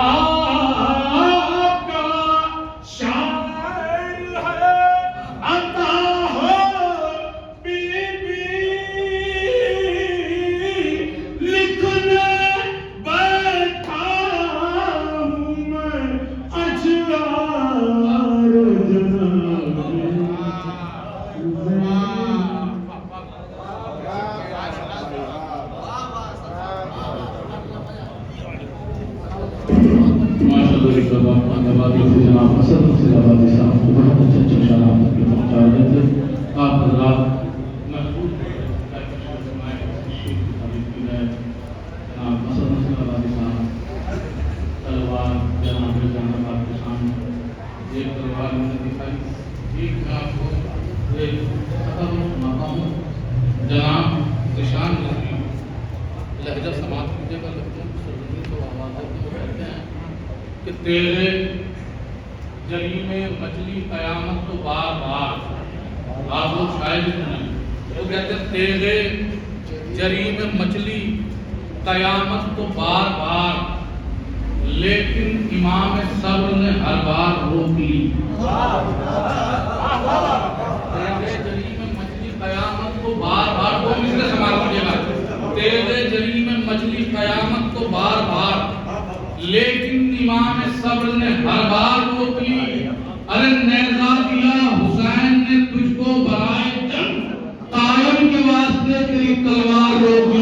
आपका शायर है, अता हो बीबी। लिखने बैठा हूँ मैं अजरार जनाबे। माशाअल्लाह धन्यवाद से जनाब हसन मुर्शिदाबादी साहब को बहुत अच्छे शान आप तक पहुँचा रहे थे। आप हजरात महबूब जनाब हसन मुर्शिदाबादी साहब तलवार जनाब जहानाबाद के सामने एक तलवार मैंने दिखाई, एक मैं आपको एक खत्म सुनाता हूँ। जनाब निशान नजरी लहजा समाप्त कीजिएगा, लगते हैं तो आवाज़ कहते हैं कि तेरे जली में मछली कयामत तो बार बार। आप लोग शायद सुने तो कहते हैं तेरे जरी में मछली कयामत तो बार बार, लेकिन इमाम सब्र ने हर बार रोक ली। तेरे जरी में मछली कयामत तो बार बार, वो मिसरे समाप्त कीजिएगा। तेरे जरी में मछली कयामत तो बार बार, लेकिन इमाम सब्र ने हर बार रोक ली। अरे नेज़ा दिया हुसैन ने तुझको बराए जंग, कायम के वास्ते तेरी तलवार रोक ली।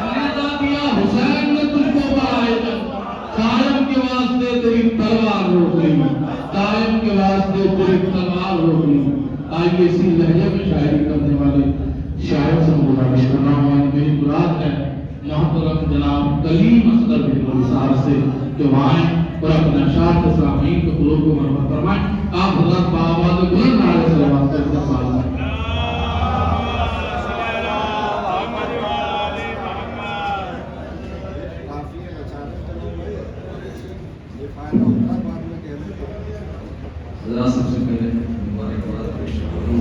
नेज़ा दिया हुसैन ने तुझको बराए जंग, कायम के वास्ते तेरी तलवार रोक ली, कायम के वास्ते तेरी तलवार रोक ली। आइए इसी लहजे में शायरी करने वाले शायर से गुजारिश कर रहा हूँ। मेरी मुराद है मोहतरम जनाब कलीम असगर बिन साहब से कि वहाँ आएं और अपने अशार के सामीन को कुलों को मरहमत फरमाएं। आप हज़रत बाआवाज़ बुलंद नारे सलावत से इस्तक़बाल करें। काफी है, बचा लो, ये फायदा होता है बाद में कहने का। जरा सबसे पहले मुबारकबाद पेश करूं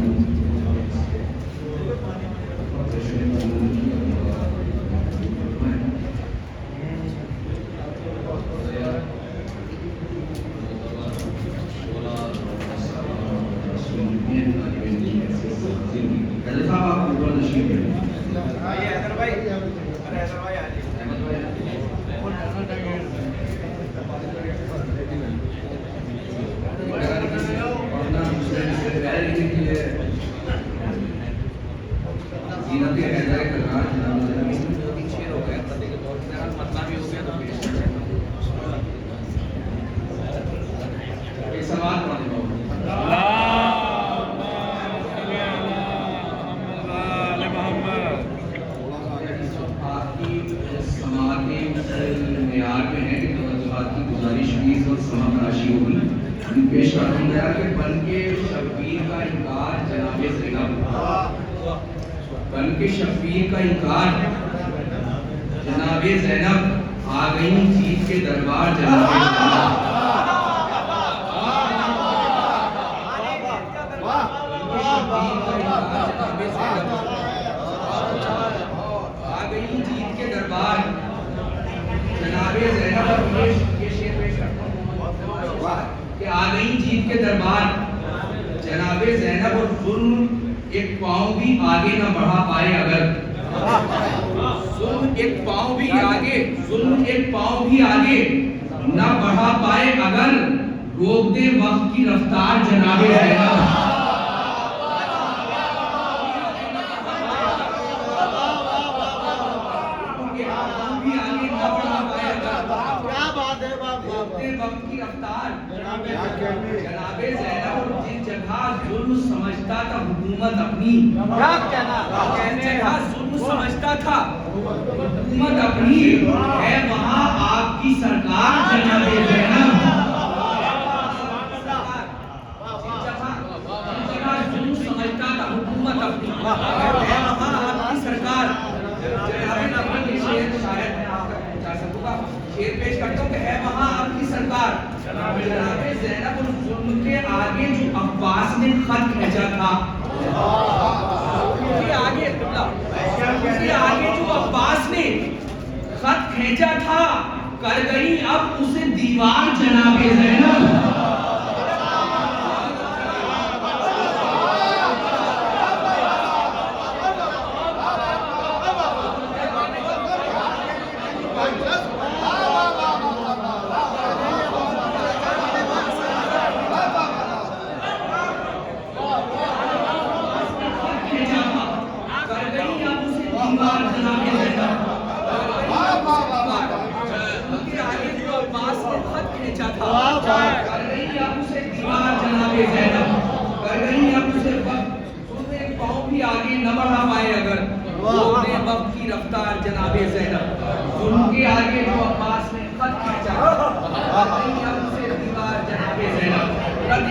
पेश करता हूँ कि बन के शब्बीर का इनकार जनाबे ज़ैनब, बन के शब्बीर का इनकार जनाबे ज़ैनब, आ गई जीत के दरबार जनाबे आ गई जीत के दरबार जनाबे ज़ैनब। ये शेर पेश करता हूँ कि आ गई जीत के दरबार जनाबे ज़ैनब, और जुल्म एक पाँव भी आगे न बढ़ा पाए अगर, जुल्म एक पाँव भी आगे, जुल्म एक पाँव भी आगे न बढ़ा पाए अगर, रोक दे वक्त की रफ्तार जनाबे ज़ैनब। वक्त की रफ्तार जनाबे ज़ैनब, और जिस जगह जुल्म समझता था हुकूमत अपनी, क्या कहना, जिस जगह जुल्म समझता था हुकूमत अपनी, है वहाँ आपकी सरकार जनाबे ज़ैनब। जिस जगह जुल्म समझता था हुकूमत अपनी, है वहाँ आपकी सरकार जनाबे ज़ैनब। शेर शायद मैं आप तक पहुँचा सकूंगा, शेर पेश करता हूँ कि है वहाँ आपकी सरकार जनाबे ज़ैनब, और जुल्म के आगे जो अब्बास ने खत भेजा था, उसके आगे जो अब्बास ने खत भेजा था, कर गई अब उसे दीवार जनाबे ज़ैनब। आगे न बढ़ा पाए अगर, रोकने वक्त की रफ्तार जनाबे ज़ैनब, उनके आगे जो अब्बास ने खत भेजा उसे दीवार जनाबे ज़ैनब।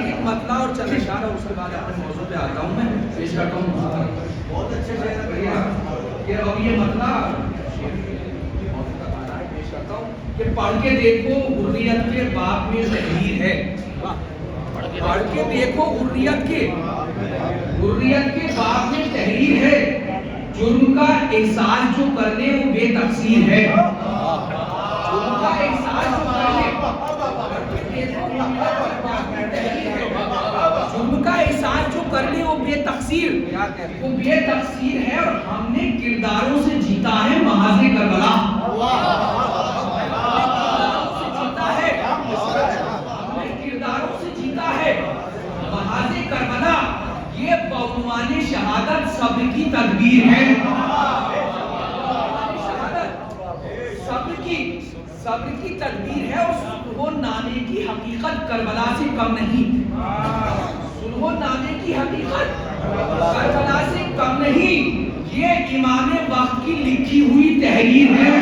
एक मतला और चंद इशारा, उसके बाद अपने मौजू पे आता हूँ, मैं पेश करता हूँ। बहुत अच्छे से कि अब ये मतला पेश करता हूँ कि पढ़ के देखो हुर्रियत के बाप में तहरीर है, पढ़ के देखो हुर्रियत के बाप में तहरीर है, जुर्म का एहसास जो करने वो बेतकसीर है, जुर्म का एहसास जो करने, जुर्म का एहसास जो करने वो बेतकसीर है, और हमने किरदारों से जीता है महाज़े करबला, किरदारों से जीता है महाज़े करबला। ये बउनवाने शहादत सब्र की तदबीर है, सब्र की तदबीर है, और सुल्हो नामे की हकीकत करबला से कम नहीं, सुल्हो नामे की हकीकत करबला से कम नहीं, ये इमाम वक्त की लिखी हुई तहरीर है।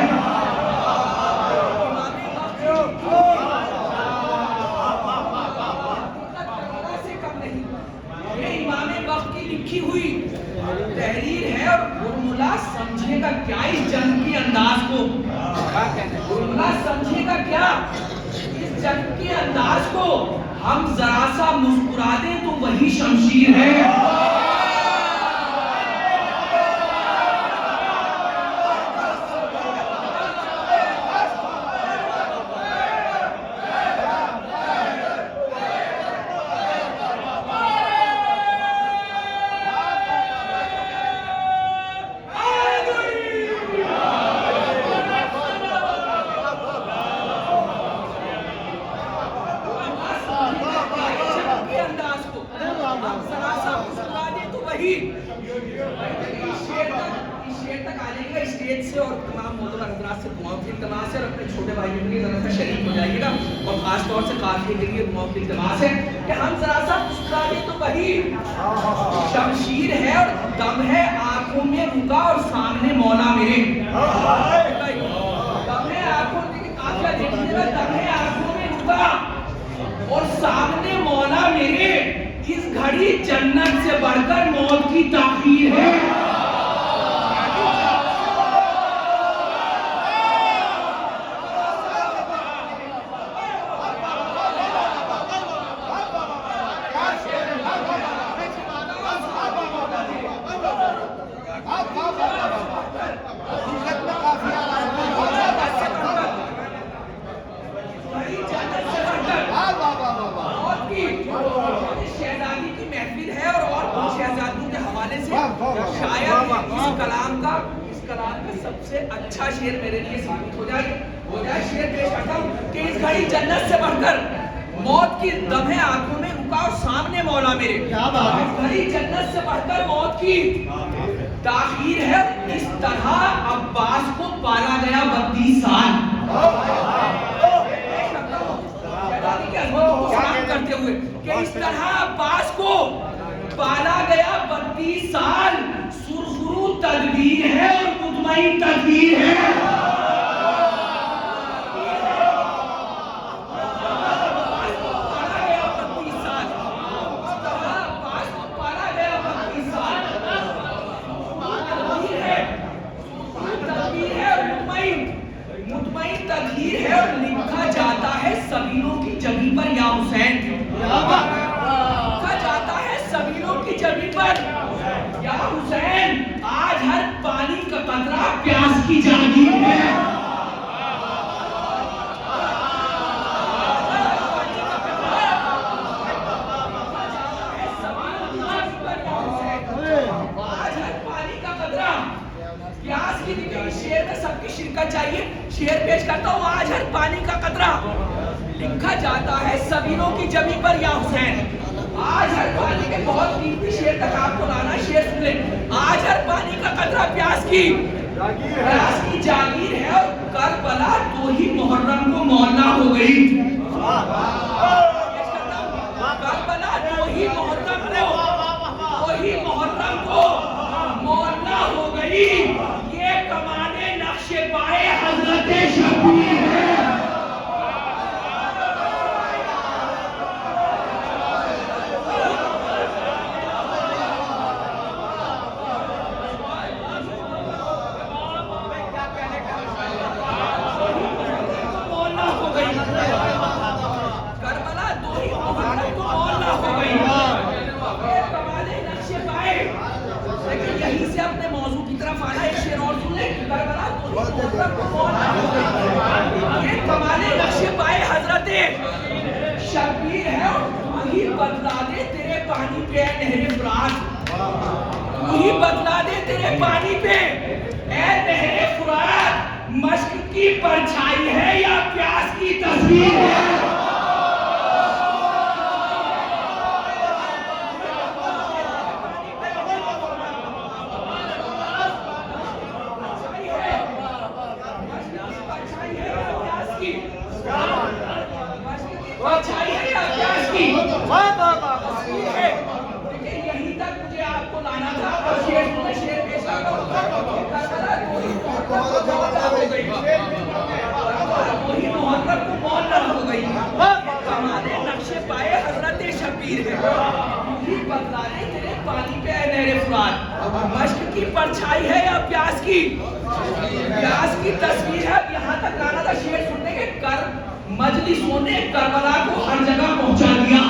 लिखी हुई तहरीर है, और गुरमुला समझेगा क्या इस जंग के अंदाज को, गुरमुला समझेगा क्या इस जंग के अंदाज को, हम जरा सा मुस्कुरा दें तो वही शमशीर है। स्टेज से और तमाम मोहतरम हज़रात से दुआओं की इल्तिमास है और अपने छोटे भाइयों के लिए जरा सा शरीक हो जाइएगा और खास तौर से काफिले के लिए दुआओं की इल्तिमास है कि हम जरा सा मुस्कुरा दें तो वही शमशीर है और दम है आंखों में रुका और सामने मौला मेरे। दम है आंखों में, काफिला देखिएगा, दम है आंखों में रुका और सामने मौला मेरे। इस घड़ी जन्नत से बढ़कर मौत की ताखीर है। शहजादी की महफिल है और शहजादियों के हवाले से शायद इस कलाम का सबसे अच्छा शेर मेरे लिए साबित हो जाए। शेर पेश करता हूँ कि इस घड़ी जन्नत से बढ़कर मौत की दम है आंखों में रुका और सामने मौला मेरे। इस घड़ी जन्नत से बढ़कर मौत की ताखीर है। इस तरह अब्बास को पाला गया 32 साल करते हुए कि इस तरह अब्बास को पाला गया 32 साल। सुरखरू तदबीर है और मुतमईन तदबीर है। तकदीर है और लिखा जाता है सबीलों की जमी पर या हुसैन। लिखा जाता है सबीलों की जमी पर या हुसैन। आज हर पानी का कतरा प्यास की जागीर है। आज हर पानी का कतरा प्यास की। शेर में सबकी शिरकत चाहिए। शेर पेश करता हूँ। आज हर पानी का कतरा लिखा जाता है सबीलों की जमी पर या हुसैन। आज हर पानी के बहुत कीमती शेर तक आपको लाना। शेर सुन ले। आज हर पानी का कतरा प्यास की जागीर है और करबला तो ही मुहर्रम को मौला हो गई। करबला तो ही मुहर्रम को मौला हो गई। ये कमाने नक्शे पाए हजरत शबीर है। करबला दो ही मुहर्रम को मौला हो गई। ये कमाने नक्शे पाए। लेकिन यहीं से अपने मौजू की तरफ आना। एक शेर और सुन ले। करबला दो ही मुहर्रम को मौला हो गई। ये कमाने नक्शे पाए हजरत शबीर है और वही बदला दे तेरे पानी पे नहरे फुरात। वही बदला दे तेरे पानी पे ए नहरे फुरात। मश्क की परछाई है या प्यास की तस्वीर है। यहीं तक मुझे आपको लाना था और शेर पेश वही मुहर्रम को मौला हो गई। कमाने नक्शे पाए हजरत शबीर है। बदला दे तेरे पानी पे नहरे फुरात। मश्क की परछाई है या प्यास की तस्वीर है। यहाँ तक लाना था। शेर सुनने के कर मजलिसों ने करबला को हर जगह पहुंचा दिया।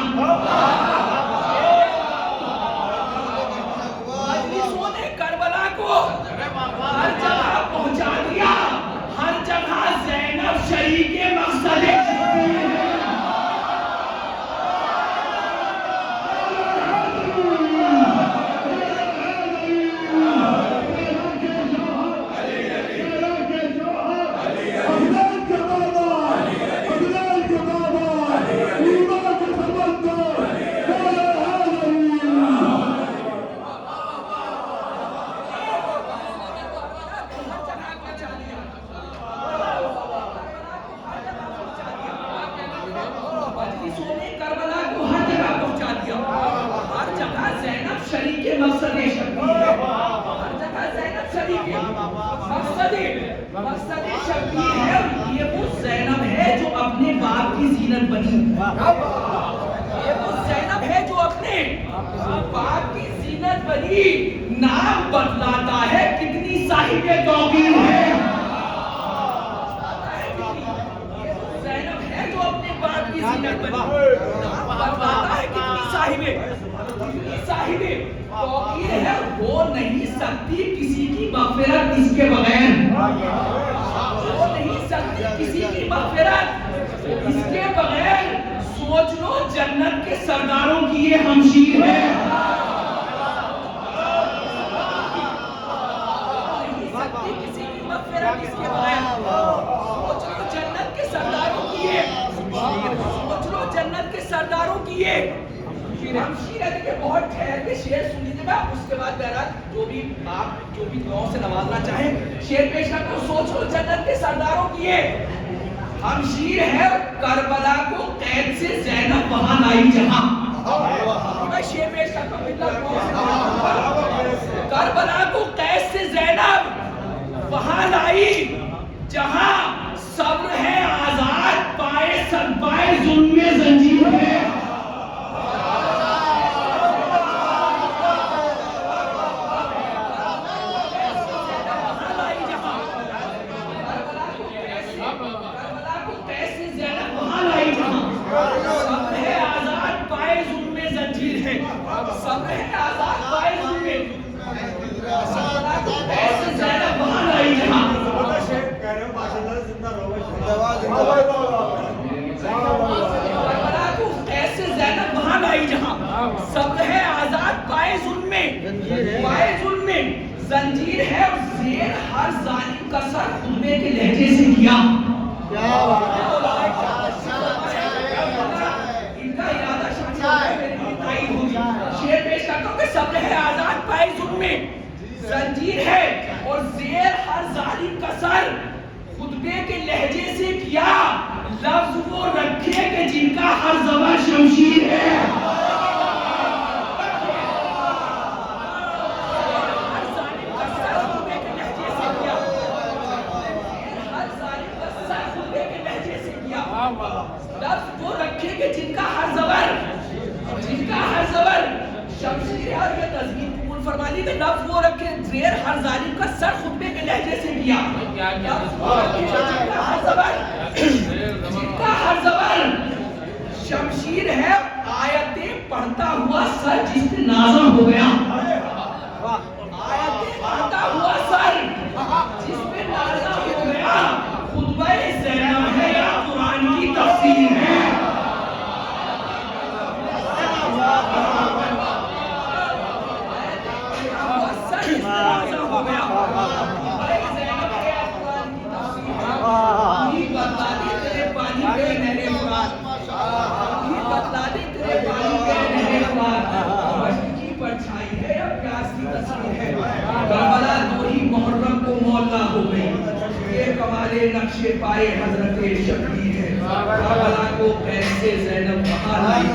जीनत बनी। ये वो ज़ैनब है जो अपने बाप की जीनत बनी। नाम बदलाता है कितनी साहिबे तौकीर है। ये वो ज़ैनब है जो अपने बाप की जीनत बनी। नाम बदलाता है कितनी साहिबे तौकीर है। हो नहीं सकती किसी की मग़फ़िरत इसके बगैर। हो नहीं सकती किसी की मग़फ़िरत इसके बगैर। सोच लो जन्नत के सरदारों की ये हमशीर है। नहीं सकती किसी की मग़फ़िरत इसके बगैर। सोच लो जन्नत के सरदारों की ये, सोच लो जन्नत के सरदारों की ये हमशीर है। देखिए बहुत ठहर के शेर सुन लीजिएगा, उसके बाद बहरहाल जो भी दुआओं से नवाजना चाहे शेर पेश करता हूं। सोच लो जन्नत के सरदारों की ये हमशीर है। करबला को कैद से ज़ैनब वहां लाई जहां। मैं शेर पेश करता हूं। करबला को कैद से ज़ैनब वहां लाई जहां सब्र है आजाद पाए सब पाए जुल्म में जंजीर है। सब्र है आजाद पाए जुल्म में जंजीर है। और ज़ेर हर जालिम का सर खुतबे के लहजे से किया। इनका इरादा शामिल होगी। शेर पेश करता हूं कि सब्र है आजाद पाए जुल्म में जंजीर है और ज़ेर हर जालिम का सर खुतबे के लहजे से किया। लफ्ज वो रखे कि जिनका हर ज़बां शमशीर है। लफ्ज वो रखे कि जिनका हर ज़बर शमशीर है। और ये तज़मीन कबूल फरमा ली कि लफ्ज वो रखे ज़ेर हर जालिम का सर खुतबे के लहजे से किया। जिनका हर ज़बर शमशीर है। आयतें पढ़ता हुआ सर जिस पे नाज़म हो गया। आयतें पढ़ता हुआ सर जिस पे नाज़म हो गया। खुतबा ज़ैनब है या कुरान की तफसीर है। बता दे तेरे पानी पे नहरे मुराद। बता दे तेरे पानी पे नहरे मुराद। की परछाई है या प्यास की तस्वीर है। करबला दो ही मुहर्रम को मौला हो गई। ये कमाले नक्शे पाए हजरत शबीर है। करबला को कैसे ज़ैनब वहां लाई।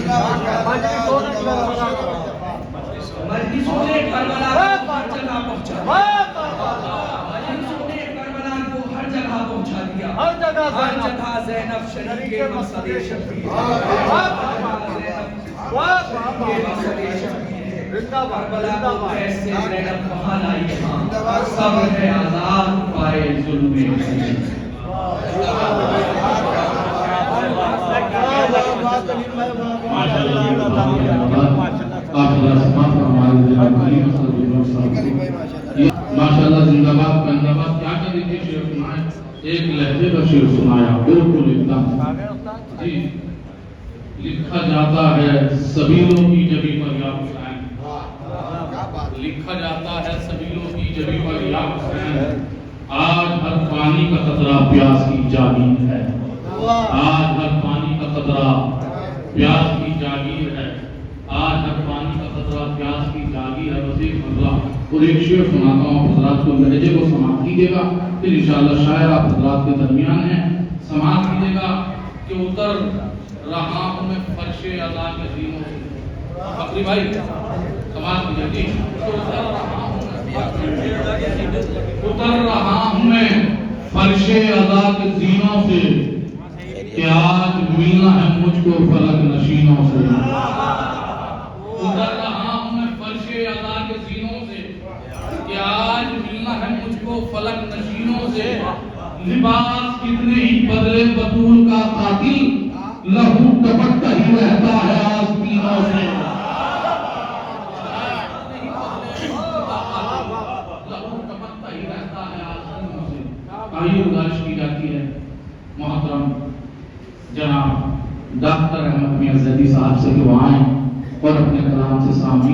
मजलिसों ने करबला को हर जगह पहुंचा। मजलिसों ने करबला को हर जगह पहुंचा दिया। हर जगह ज़ैनब शरीफ के मसले शबीर करबला को कैसे ज़ैनब वहां लाई जहां सब्र है आजाद पाए जुल्म में। माशाल्लाह जिंदाबाद जिंदाबाद। क्या क्या देखिए शेर सुनाए, एक लहजे का शेर सुनाया बिल्कुल एकदम जी। लिखा जाता है सबीलों की जबी पर या हुसैन। लिखा जाता है सबीलों की जबी पर या हुसैन। आज हर पानी का कतरा प्यास की जागीर है। आज हर पानी का कतरा प्यास की जागीर है। आज हर पानी का कतरा प्यास की जागीर है। वसीम अल्लाह और एक शेर सुनाता हूँ। हजरात को लहजे को समाप्त कीजिएगा, फिर इंशाअल्लाह शायर आप हजरात के दरमियान है। समाप्त कीजिएगा कि उतर रहा हूँ मैं फर्शे अज़ा के ज़ीनों से। फकरी भाई समाप्त कीजिए जी। उतर रहा हूँ मैं फर्शे अज़ा के ज़ीनों से। कि आज मिलना है मुझको फलक नशीनों से, उतर रहा हूं मैं फर्शे अदा के सीनों से, कि आज मिलना है मुझको फलक नशीनों से। लिबास कितने ही बदले बतूल का कातिल, लहू टपकता ही रहता है आस्तीनों से। लहू टपकता ही रहता है आस्तीनों से। आइए गुजारिश की जाती है मोहतरम जनाब डॉक्टर अहमद मियां जैदी साहब से कि वो आए और अपने कलाम से सामने